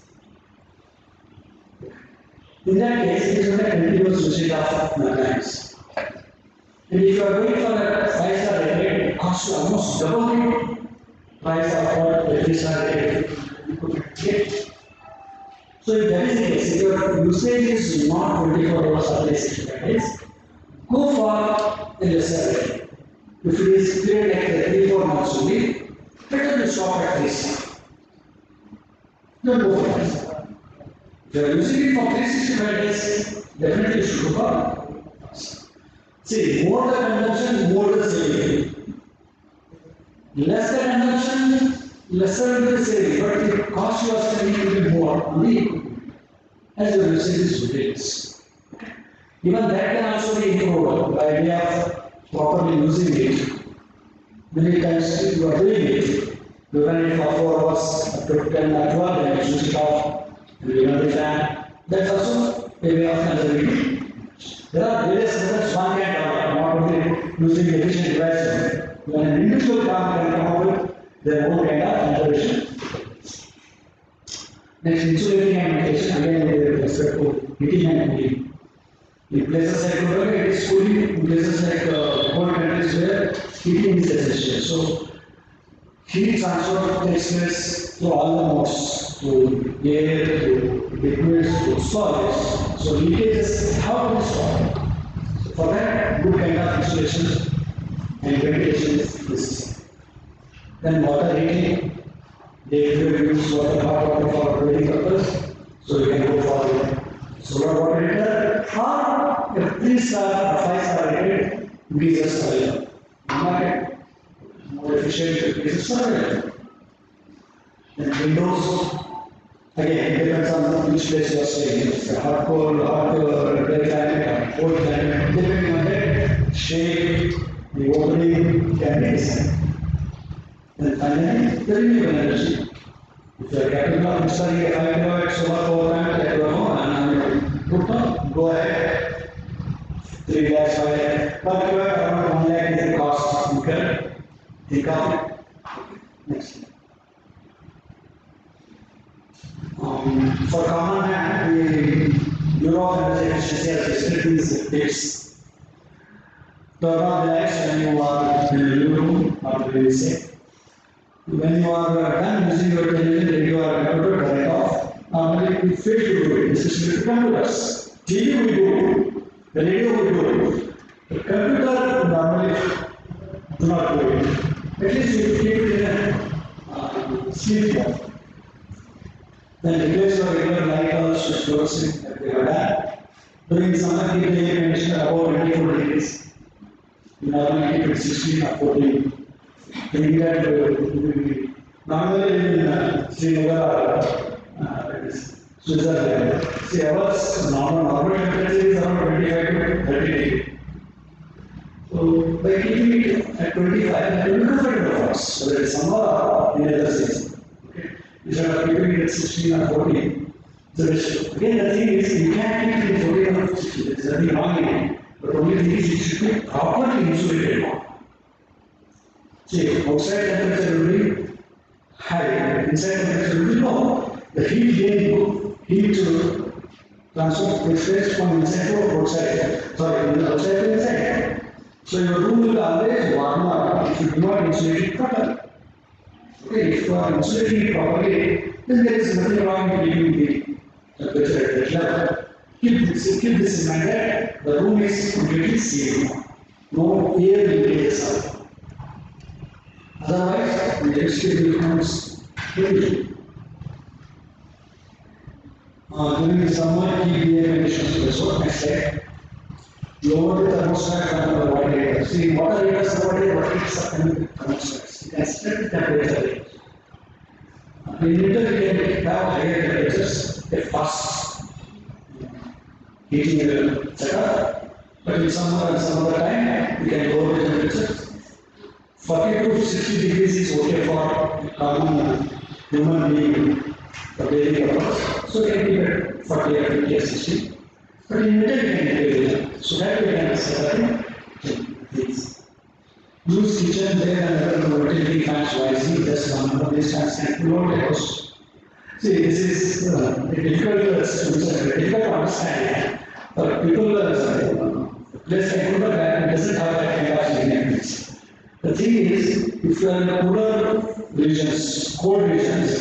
S5: In that case, it is not a continuous usage of appliance. And if you are going for a 5-star rated, it costs you almost double the price of what the 3-star rated you could get. So if that is the case, if your usage is not 24 hours or 65 days, go for a lesser rating. If it is period like 3-4 months only, better to stop at 3-star. Don't go for 5-star. If you are using it for 365 days, definitely you should go for 5-star. See, more the consumption, more the saving. Less the consumption, lesser the saving, but the cost you are spending will be more on the equipment as your usage is reduced. Even that can also be improved by way of properly using it. Many times if you are doing it, you run it for 4 hours, up to 10 or 12, then you switch it off, and you run the fan. That's also a way of conserving. There are various methods one can develop, not only using efficient devices. When an individual can come up with their own kind of conservation. Next, insulating and ventilation, again with respect to heating and cooling. In places like Kalaburagi, it is cooling. In places like cold countries where heating is essential. So, heat transfer takes place through all the modes, through air, through liquids, through solids. So, leakages have to be stopped. So, for that, good kind of insulation and ventilation is necessary. Then, water heating, they use water, hot water for drilling purpose. So, you can go for solar water heater or a 3-star or 5-star rated geysers available. Market more efficient geysers available. Then windows, again it depends on which place you are staying. It's a hot, cold, dry climate, or cold climate. Depending on that shape, the opening can be designed. Then finally, the renewable energy. If you are capable of installing a 5 kilowatt solar power plant at your home, go ahead. 3 lakhs, 5 lakhs, but around 1 lakh is the cost you can think of it. Next. For common man, the Bureau of Energy Efficiency has listed these tips. Turn on the lights when you are in the living room or the living set. When you are done using your television, radio or computer, turn it off. Normally we fail to do it, especially with computers. TV we do, the radio we do. The computer normally do not do it. At least you keep it in a sleep mode. Then replace your regular light or switch fluorescent that we have done. During summer, keep the air conditioner about 24 degrees. We normally keep it 16 or 14. In that, normally in Srinagar or Switzerland, see ours normal temperature is around 25 to 30 degrees. So by keeping it at 25, it will be comfortable for us, whether it's summer or any other season. Okay. Instead of keeping it at 16 or 14. So again, the thing is, you can't keep it in 14 or 16. There is nothing wrong in it. But only thing is, it should be properly insulated. See, outside temperature will be high, inside temperature will be low. The heat gain, heat transfer takes place from inside to outside. Sorry, outside to inside. So your room will always warm up if you do not insulate it properly. Okay, if you are insulating it properly, then there is nothing wrong in keeping the temperature at that level. Keep this in mind that the room is completely sealed. No air will be inside. Otherwise, the electricity becomes heavy. During the summer, keep the air conditioners also. Next slide. Lower the thermostat from the water heater. See, water heaters nowadays, what heats up in the thermostats. You can set the temperature range. In winter, you can have higher temperatures, a fast heating setup. But in summer and some other time, you can lower the temperature. 40 to 60 degrees is okay for common human being for daily purpose. So you can keep it 40 or 50 or 60. But in winter you can keep it so that we can set up things. Use kitchen there and other rotating fans wisely. Just one of these fans can cool out the house. See, this is difficult to understand. For people, place like Kalaburagi doesn't have that kind of significance. The thing is, if you are in the cooler regions, cold regions,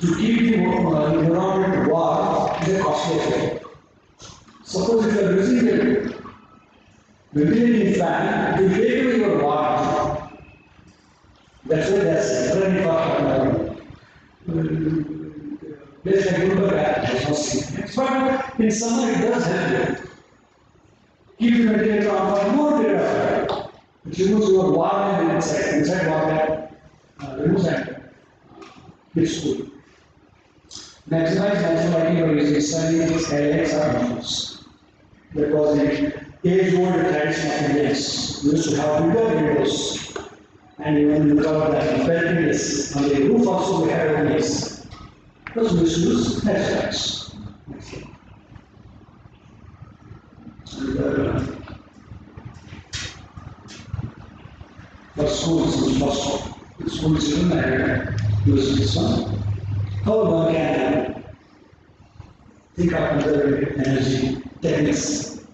S5: to keep the environment warm is a costly affair. Suppose if you are using the ventilating fan, it will take away your warmth. That's why that's very important. Place like Kalaburagi has no significance. But in summer it does help you. Keep the ventilator on for more period of time. It removes your warm inside warm removes and it's cool. Maximize natural lighting by using sunny skylights or windows. That was the age-old tradition of Indians. We used to have bigger windows and even without that balconies on the roof also we had balconies. Because we used to use natural lights. For schools, school children are using this one. How one can think of other energy techniques.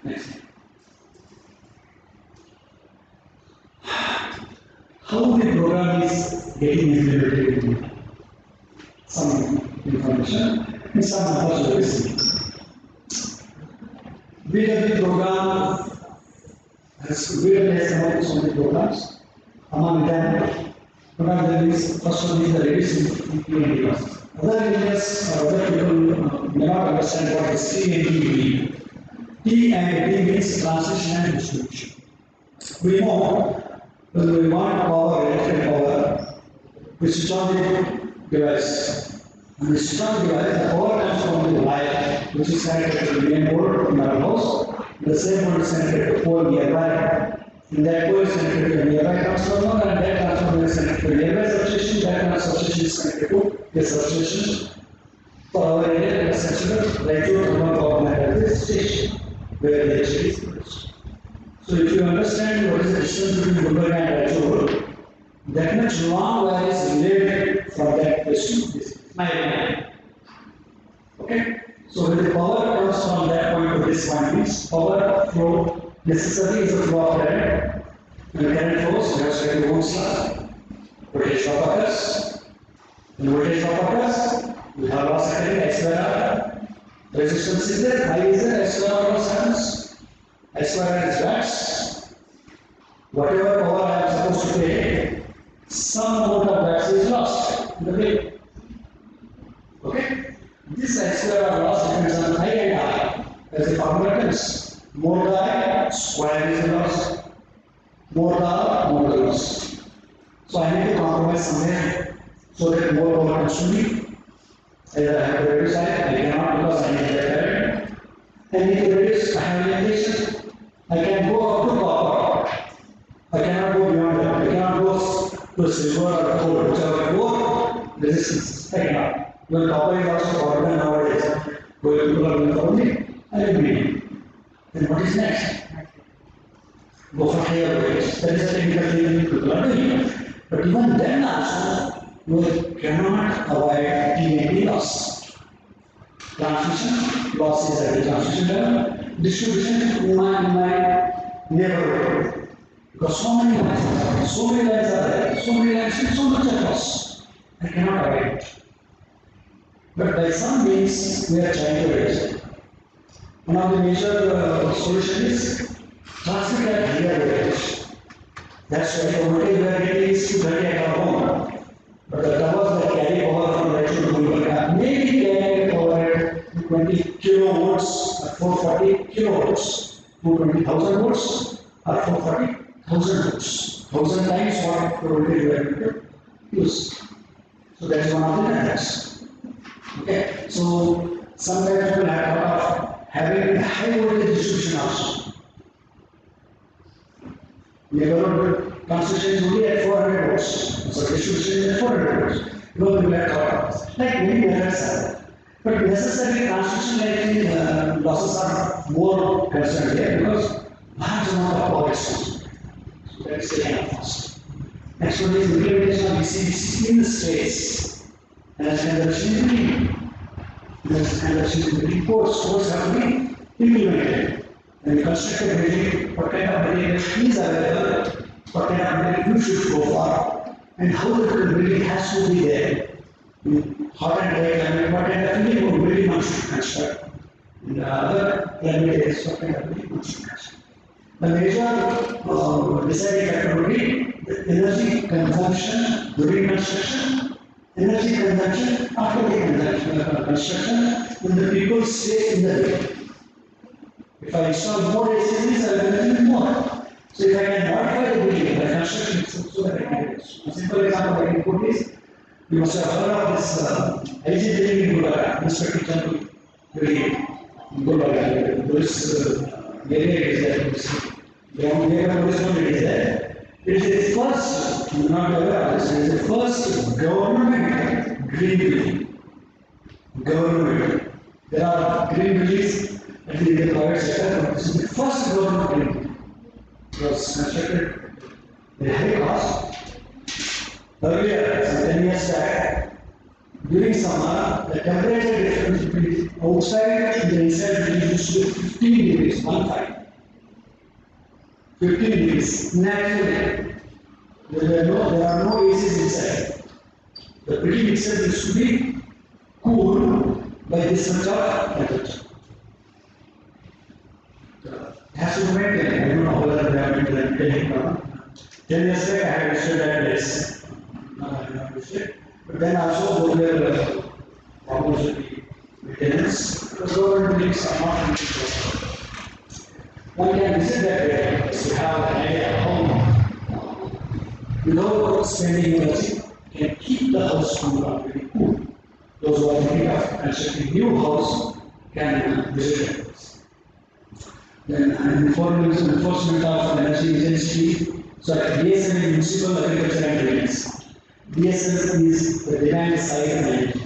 S5: Next. How the program is getting implemented in some information and some numbers are received. BW program has various amounts of programs. Among them, one of them is first one is the reducing T&D losses. Other areas or other people may not understand what is T&D means. T and D means transmission and distribution. We know when we want power, electric power, we switch on the device. When we switch on the device, the power comes from the wire, which is connected to the main board in our house. The same one is connected to pole nearby. In that pole is connected to a nearby transformer, and that transformer is connected to a nearby substation. That substation is connected to the substation. For our area, let us consider Raichur Thermal Power Plant as a station where the HT is produced. So if you understand what is the distance between Gulbarga and Raichur, that much long wire is related from that place to this. My opinion. Okay? So when the power comes from that point to this point, means power flow necessarily is a flow of current. When current flows, we have to take Ohm's law. Voltage drop occurs. When voltage drop occurs, we have loss occurring I square R. Resistance is there, I is there, I square R loss happens. I square R is watts. Whatever power I am supposed to pay, some amount of watts is lost in the bill. Okay? This I square R loss depends on I and R. As the formula tells, more the I, square is the loss. More the R, more the loss. So I need to compromise somewhere so that more power comes to me. Either I have to reduce I cannot because I need the current. I need to reduce, I have limitation. I can go up to copper. I cannot go beyond that. I cannot go to silver or gold. Whichever I go, resistance I cannot. When copper is also carbon nowadays, where people are going for only aluminum. Then what is next? Go for higher voltage. That is a technical thing people are doing. But even then also, you cannot avoid TNT loss. Transmission loss is at the transmission level. Distribution in my neighborhood. Because so many lines are there, so many lines with so much of loss. I cannot avoid it. But by some means, we are trying to reduce it. One of the major solutions is transmit at higher voltage. That's why the voltage we are getting is 230 at our home. But the towers that carry power from Raichur to Gulbarga may be carrying power at 20 kilovolts or 440 kilovolts, 220,000 volts or 440,000 volts. 1,000 times what the voltage we are going to use. So that is one of the methods. Okay, so sometimes people have thought of having a high voltage distribution also. Neighborhood transmission is only at 400 volts, so distribution is at 400 volts. No people have thought of. Like many methods are there. But necessarily transmission like losses are more concerned here because large amount of power is consumed. So that is taken up first. Next one is implementation of ECBC in the states. And as conversion in green. As conversion in green course have to be implemented. When you construct a building, what kind of material is available, what kind of material you should go for, and how the building has to be there. In hot and dry climate, what kind of building one should construct. In the other climate areas, what kind of building one should construct. The major deciding factor would be the energy consumption during construction, energy consumption after the construction, when the people stay in the building. If I install more ACs, I will consume more. So if I can modify the building by construction so that I can reduce. A simple example I can put is, you must have heard of this IG building in Gulbarga, Inspector General building in Gulbarga. This area is there. Beyond the area police building is there. It is the first, you are not aware of this, it is the first government green building. Government building. There are green buildings at the private sector, but this is the first government building. It was constructed at a high cost. Earlier, some 10 years back, during summer, the temperature difference between outside and the inside building used to be 15 degrees, 1.5. 15 degrees. Naturally, there are no ACs inside. The building itself used to be cooled by this much of temperature. It has to be maintained. I don't know whether they are maintaining or not. 10 years back, I had visited that place. Now I have not visited. But then also, there almost maintenance. The government buildings are not maintained. One can visit that area to have an idea how, without spending energy, can keep the house cool. Those who are thinking of constructing new house can visit it. Then enforcement of energy efficiency. So DSM is municipal agriculture and buildings. DSM is the demand side of energy.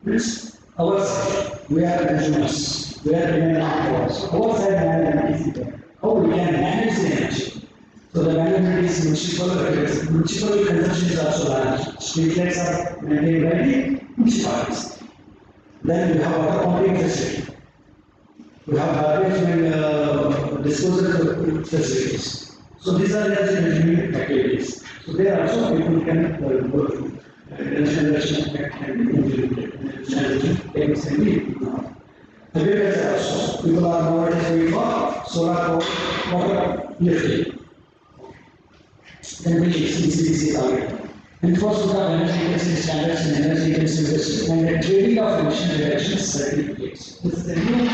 S5: Means our side, we are consumers, we are dependent on ours. Our side management is there. How we can manage the energy? So the management is municipal consumption is also large. Street lights are maintained by the municipalities. Then we have water pumping facility. We have garbage and disposal facilities. So these are energy management activities. So there also people can go through. Energy management can be implemented. Energy management can be ignored. Agriculture also. People are nowadays going for solar power, water lifting. Then we easy target. Enforcement of energy efficiency standards and energy efficiency industry and the trading of emission reduction certificates. This is a new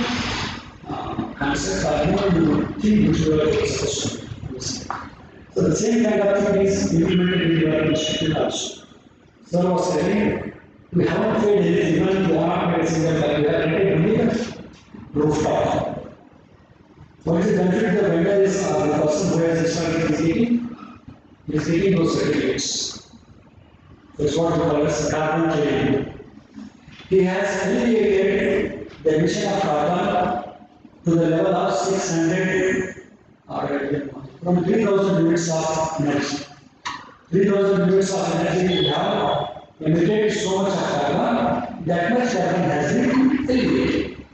S5: concept or new thing which we are supposed to understand. So the same kind of thing is implemented in your institute also. So I was saying, we haven't paid anything, we are not paid a single dollar, we are paid only the rooftop. What is the benefit of the vendor is the person who has installed is getting those certificates. That's what we call as carbon trading. He has alleviated the emission of carbon to the level of 600 or from 3000 units of energy. 3000 units of energy we have emitted so much of carbon, that much carbon has been alleviated.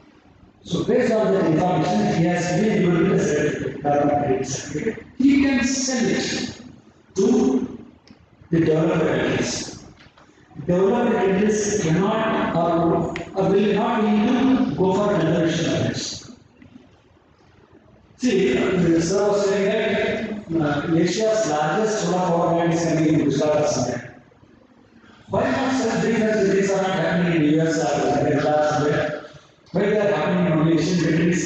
S5: So based on that information, he has been given the certificate, carbon credit certificate. He can sell it to the developed countries. Developed countries cannot or will not need to go for conservation efforts. See, the sir was saying that Asia's largest solar power plant is coming in Gujarat or somewhere. Why not such big things are not happening in US or Gujarat somewhere? Why they are happening in only Asian countries?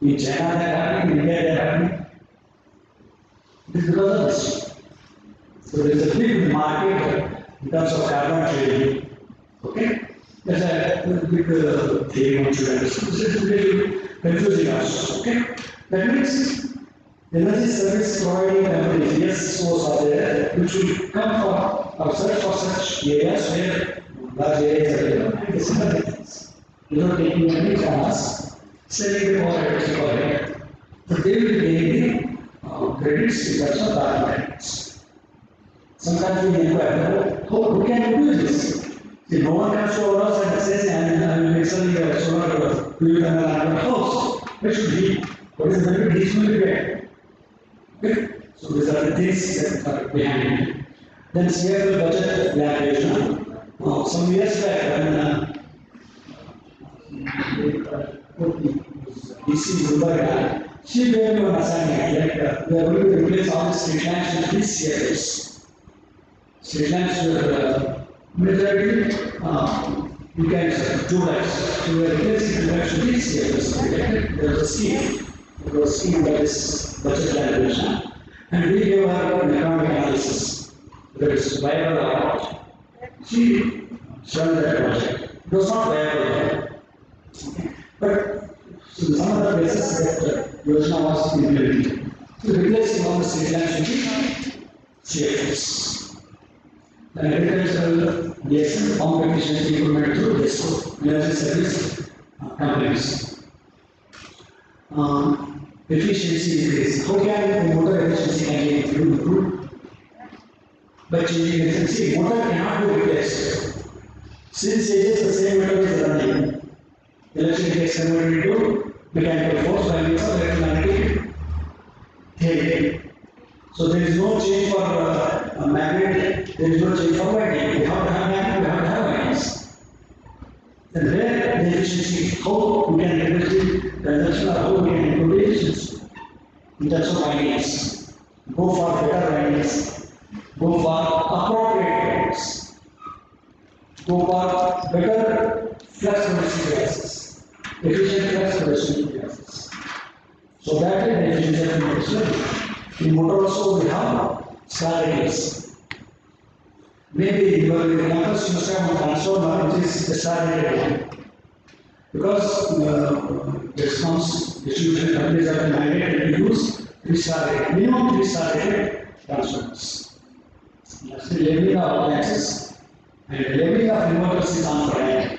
S5: In China they are happening, in India they are happening. It is because of this. So there is a big market in terms of carbon trading. Okay? There's a big theory one should understand. This is really confusing also. Okay? That means energy service providing companies, yes, source are there, which will come for or search for such areas where large areas are there. And this is the things. Without taking any from us, selling the power at the power. But they will be getting credits in terms of carbon credits. Sometimes we inquire, who can do this? See, no one comes to us and says, I will excel your solar PV panel on your house. What should he? What is the benefit he is going to get? Okay? So these are the things that are behind it. Then CFL budget evaluation. Some years back, DC Mumbai, she gave me an assignment like we are going to replace all the street lamps with these CFLs. Street lamps were majority, you can do lights. So we are replacing the lights with these CFLs. There was a scheme. It was scheme by this budget evaluation. And we gave her an economic analysis. That is viable or not. She showed that project. It was not viable. But so some of the places that Yojana was implemented. So replacing all the street lamps with CFLs. And agricultural DSM, pump efficiency improvement through DESCO, energy service companies. Efficiency increase. How can the motor efficiency can be improved? By changing efficiency, motor cannot be replaced. Since it is the same metal is running, electricity is converted into mechanical force by means of electromagnetic theory. So there is no change for a magnet, there is no change for winding. We have to have magnet, we have to have windings. And where the efficiency, how we can reduce the consumption or how we can improve the efficiency in terms of windings. Go for better windings, go for appropriate windings, go for better flux producing gases, efficient flux producing gases. So that is the efficiency of motor. In motor also we have star radius. Maybe your campus must have a transformer which is the star rated one. Because DISCOMs, distribution companies are mandated to use 3-star rated, minimum 3-star rated transformers. Lastly, leveling the appliances And the leveling of inverters is on fire.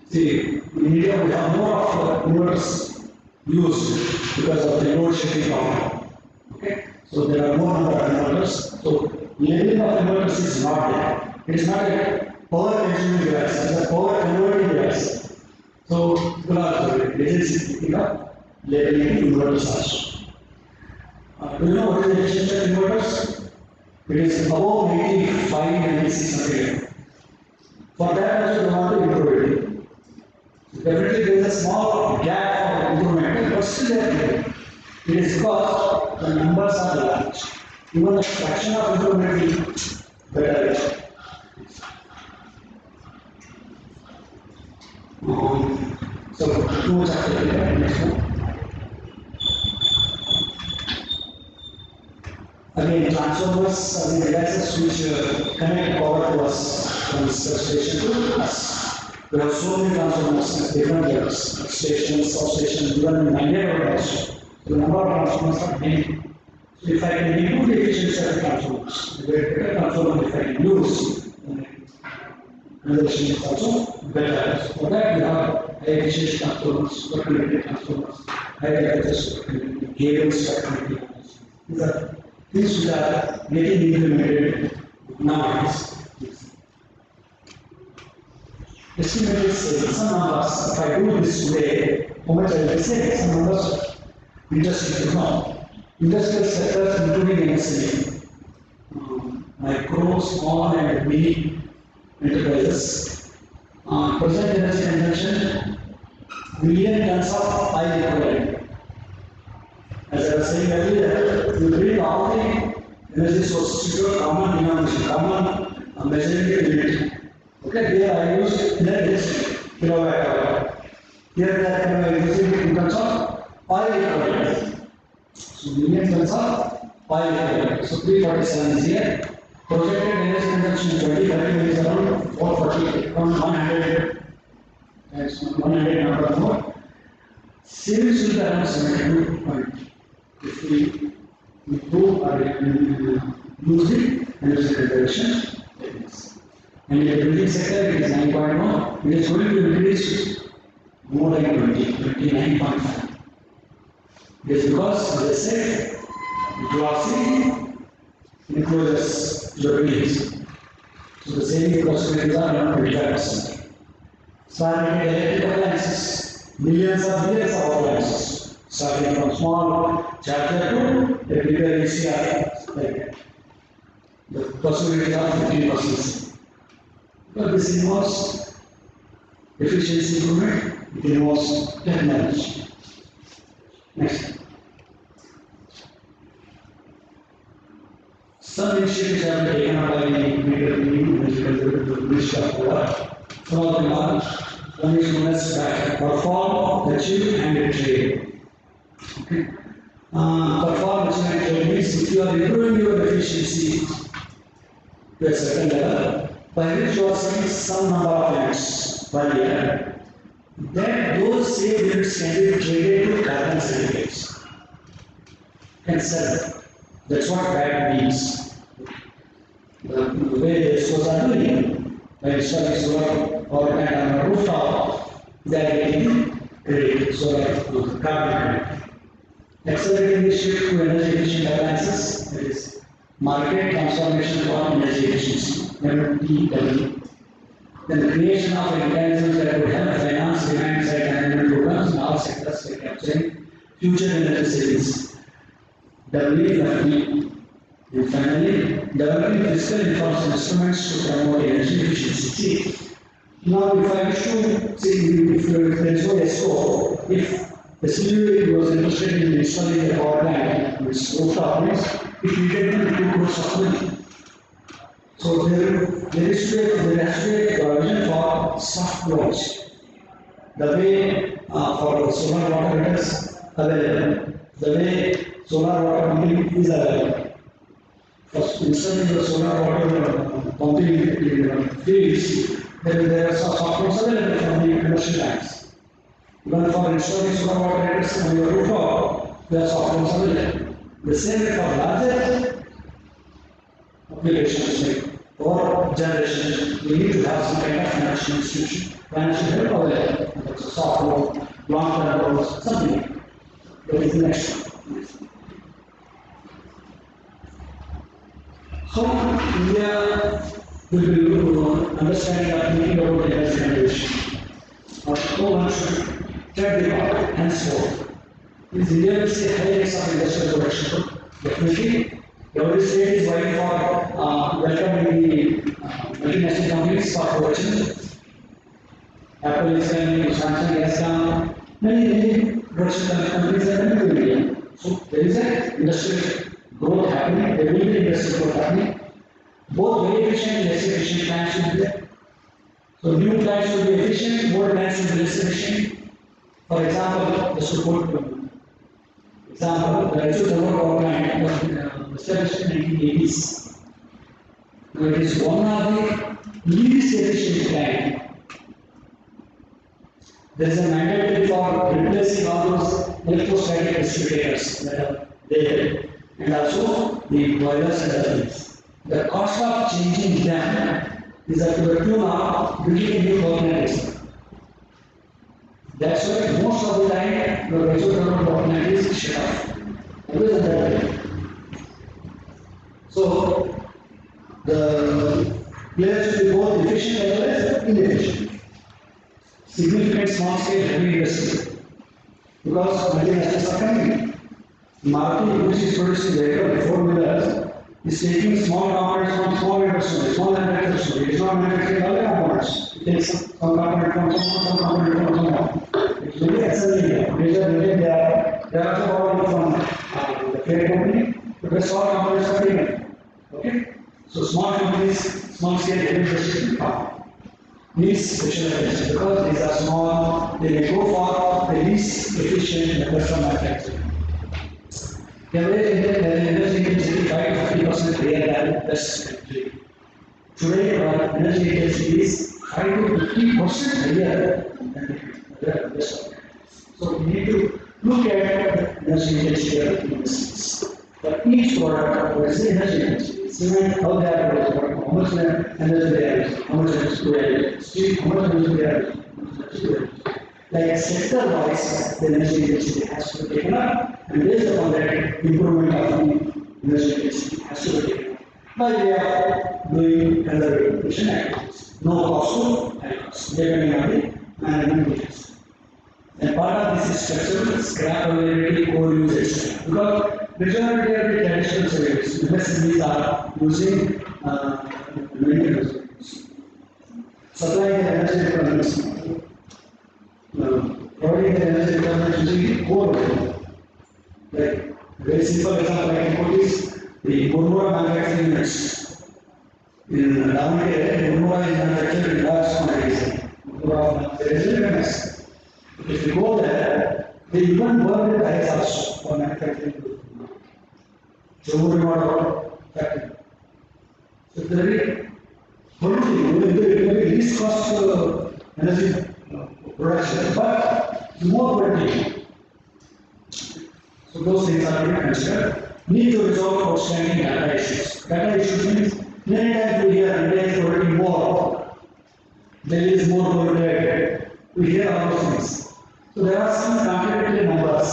S5: See, in India we have more of inverters used because of the load shedding problem. Okay? So there are more number of inverters. So leveling of inverters is not there. It is not a power consuming device, it is a power converting device. So people are agencies picking up leveling inverters also. Do you know what is the efficiency of inverters? It is above 95 and 9600. For that also they want to improve it. So definitely there is a small gap for improvement, but still they are there. It is because the numbers are large. Even the fraction of improvement is better. So, too much after that, next one. Again, transformers are the devices which connect power to us from the substation to us. We have so many transformers at different levels, stations, substations, even in Nigeria also. The number of transformers are many. So if I can improve the efficiency of the transformers, the better transformer if I can use, conversion is also better. So for that we have high efficiency transformers, superconducting transformers, high voltage cables, superconducting. These are things which are getting implemented nowadays. Estimated savings, some numbers, if I do this way, how much I will save? Some numbers interesting to know. Industrial sectors including MSME, micro, small and mini enterprises. Present energy consumption, million tons of oil equivalent. As I was saying earlier, you bring all the energy sources to a common denomination, common measuring unit. Okay, here I use this kilowatt hour. Here they are using it in terms of oil equivalent. So million tons of oil equivalent. So 347 is here. Projected energy consumption in 2030 is around 440, around 100. That's 100 number more. Savings will be around 72 point. If we improve or use the energy conservation techniques. And in the building sector, it is 9.1. It is going to increase more than 20, 29.5. It is because, as I said, glossy enclosures to the buildings. So the saving possibilities are around 25%. Starting electrical appliances, millions of appliances, starting from small charger to a bigger ACR, like that. The possibilities are 15%. But this involves efficiency improvement, it involves technology. Next. Some initiatives have been taken up by the Ministry of Power. Some of them are one is known as perform, achieve, and trade. Okay. Perform, achieve, and trade means if you are improving your efficiency to a certain level, by which you are saving some number of units per year, then those saved units can be traded to carbon certificates. Can sell. That's what that means. The way the schools are doing, by installing solar power plant on a rooftop, they are getting credit, solar carbon credit. Accelerating the shift to energy efficient appliances, that is market transformation for energy efficiency. MTW. Then the creation of mechanisms that would help finance demand side management programs in all sectors by capturing future energy savings. WFE. And finally, developing fiscal enforcement instruments to promote energy efficiency. See, now if I wish to see if there is no ESCO, if the CUA was interested in installing a power plant on its rooftop, it needed 2 crores of money. So there has to be a provision for soft loans. The way for solar water meters available, the way solar water pumping is available. For installing the solar water pumping in fields, there are some soft loans available from the commercial banks. Even for installing solar water meters on your rooftop, there are soft loans available. The same way for larger applications like our generation, we need to have some kind of financial institution, financial help available. That's a soft loan, long-term loans, something. That is the next one. So India will be understanding of thinking about the next generation. No one should tread the path henceforth. Is India will see high rates of industrial production? Definitely. Every state is vying for welcoming the multinational companies for production. Apple is coming, Samsung has come, many production companies are coming to India. So there is an industrial growth happening, there will be industrial growth happening. Both very efficient and less efficient plants should be there. So new plants should be efficient, more plants should be less efficient. For example, just to put example, the Raichur thermal power plant was established in 1980s. Now it is one of the least efficient plant. There is a mandate for replacing all those electrostatic reciprocators that are there, and also the boilers and other things. The cost of changing them is at the tune of building a new power plant. That's why most of the time the Raichur thermal power plant is shut off. Always in that way. So the players should be both efficient as well as inefficient. Significant small scale heavy industry. Because multinationals are coming. Maruti, which is producing vehicle 4-wheelers, is taking small components from small industry, small manufacturers. It is not manufacturing all the components. It takes some component from some component from someone. It is very excellent. Major they are also borrowing from the trade company, but the small components are taken. Okay? So small companies, small scale heavy industry needs specialization because these are small, they may go for the least efficient method of manufacturing. Average energy intensity 5 to 50% higher than the best country. Today, our energy intensity is 5 to 50% higher than the best country. So we need to look at energy intensity of industries. For each product, what is the energy intensity? Cement, how they are produced, how much energy they are using, how much energy they are using, steel, how much energy they are using, how much energy they are using. Like sector-wise, the energy intensity has to be taken up, and based upon that, improvement of the energy intensity has to be taken up. By way of doing conservation activities, no cost to high cost, depending on the management details. And part of this is structural scrap availability, co-use, etc. Because majority of the traditional services, MSMEs are using maintenance. Supplying the energy requirements, providing the energy requirements using coal. Like very simple example I can put is the Murmura manufacturing units. In Davangere, Murmura is manufactured in large quantities. Murmura, there is a famous. If you go there, they even work with guys also for manufacturing. So we want factory. So very least cost energy production, but more productive. So those things are being considered. Need to resolve outstanding data issues. Data issues means many times we hear India is producing more. There is more productive. We hear all those things. So there are some contradictory numbers,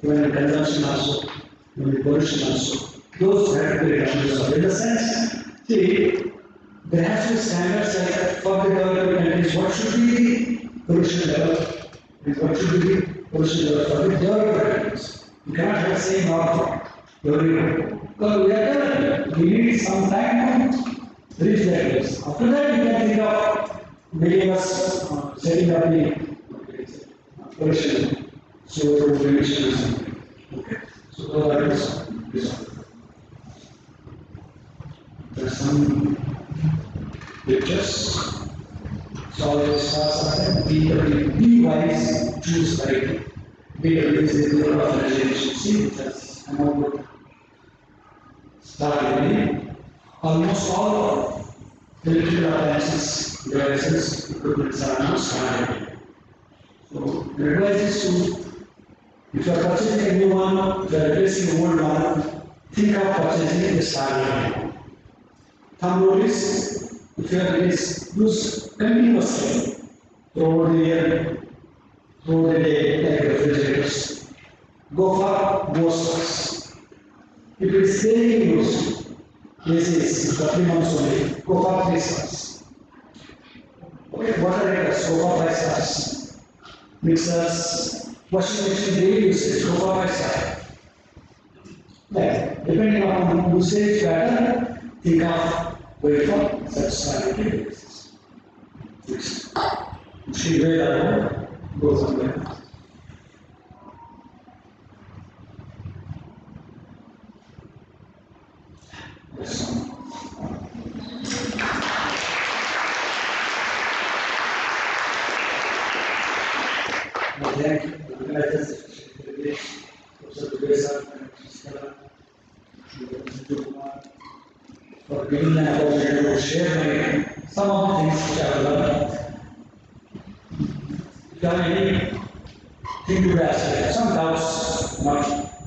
S5: even in consumption also, even in pollution also. Those have to be recognized. In the sense, see, there has to be standards like for the developing countries, what should be the pollution level, and what should be the pollution level for the developing countries. You cannot have the same norm for everyone. Because we are developing, we need some time to reach that place. After that, you can think of making us setting up the pollution, CO2 emissions. Okay. So those are this. There's some pictures. Solid stars are there. B wise choose right. BW is the level of energy efficiency, that's amount of star energy. Almost all electrical appliances, devices, equipment are now star energy. So the advice is to, if you are purchasing a new one, if you are replacing the old one, think of purchasing the star energy. thumb rule is, if you are use continuously throughout the year, throughout the day, like refrigerators. Go for more stars. If it is daily use, this is for 3 months only, go for 3 stars. Okay, water heaters, go for 5 stars. Mixers, washing machine daily usage, go for 5 stars. Like, depending on usage pattern, think of going for such sanitary devices. Next. She will go somewhere. Yes. Thank you. For giving an opportunity to share some of the things which I have learned. If you have anything to ask, some doubts, not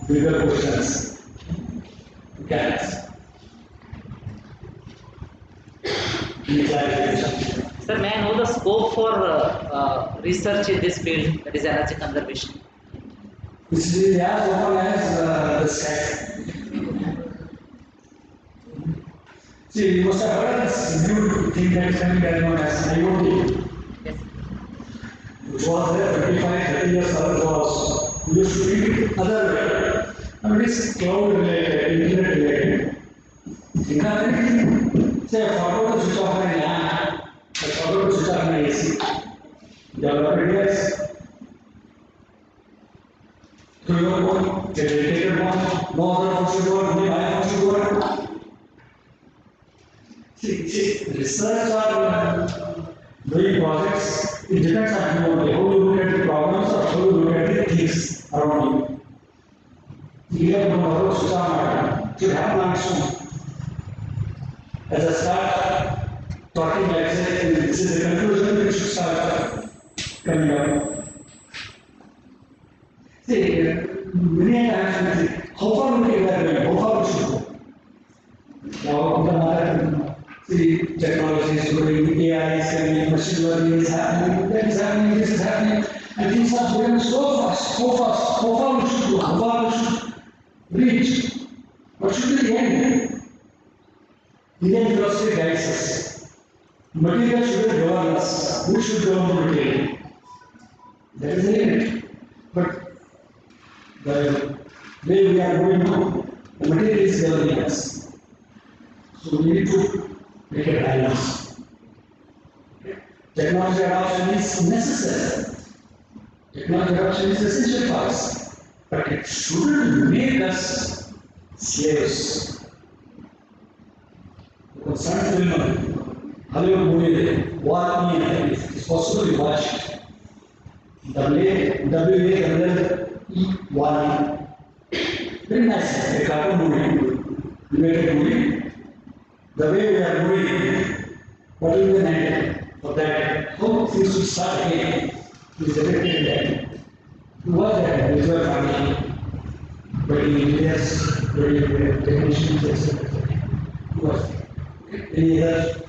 S5: bigger questions, you can ask. Any clarification?
S4: Sir, may I know the scope for research in this field, that is energy conservation?
S5: This is as open as the sky. See, you must have heard this new thing that is coming known as IoT.
S4: Yes.
S5: Which was there 25, 30 years ago, we used to think other way. I mean, it's cloud related, internet related. Think of anything. Say, a photo to switch off my lamp, a photo to switch off my AC. Develop a device. Through your phone, get a dedicated one, no other phone should work, only my phone should work. See, research or doing projects, it depends on you only, how you look at the problems or how you look at the things around you. You have no other switch on, should have plans soon. As I start talking like this is the conclusion which should start coming up. See, many times, how far we can go, how far we should go. Now, the matter, see, technology is growing, AI is coming, machine learning is happening, that is happening, this is happening, and things are going so fast, how far we should go, how far we should reach. What should be the end? Indian philosophy guides us. Material should govern us. We should govern the material. That is the limit. But the way we are going now, the material is governing us. So we need to make a balance. Technology adoption is necessary. Technology adoption is essential for us. But it shouldn't make us slaves. Concerned film, Hollywood movie, War Me, it's possible to watch it. W-A-W-E, War Me. Very nice, a cartoon movie. We make a movie. The way we are moving, what will be the end for that? How things should start again is depicted in that. You watch that with your family, very engineers, very technicians, etc. You watch that. Any other?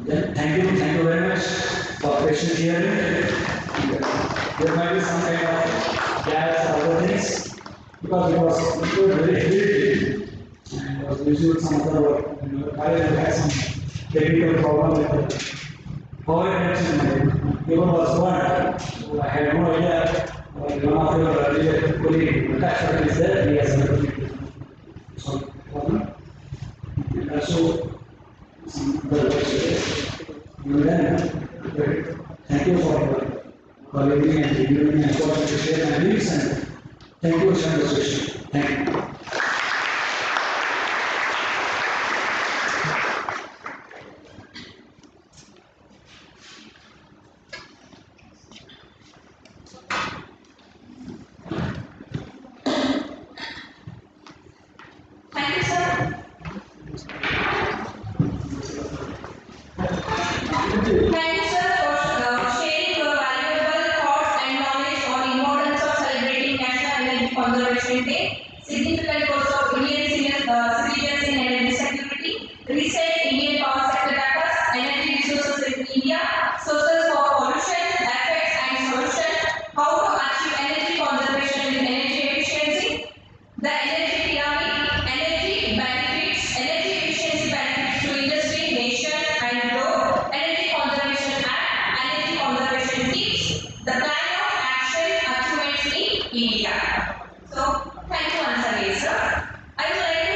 S5: Then thank you very much for patient hearing. There might be some kind of gaps or other things because it was very fluid and was busy with some other work. I had some technical problem with the power connection. Even was one, so I had no idea. One of your earlier colleagues, Natasha, is there. He has never solved the problem. And also some other works. Thank you for calling me and giving me an opportunity to share my views, and thank you, Sharnbasva. Thank you.
S2: Thank you, sir. Thank you, sir, for sharing your valuable thoughts and knowledge on the importance of celebrating National Energy Conservation Day, significant course of Indian citizens in energy security, recent Indian power sector data, energy resources in India, sources for pollution, effects and solutions, how to achieve energy conservation with energy efficiency, the energy pyramid, energy efficiency benefits to industry, nation and globe, energy conservation act, energy conservation tips, the plan of action achievements in India. So, thank you once again, sir. I would like to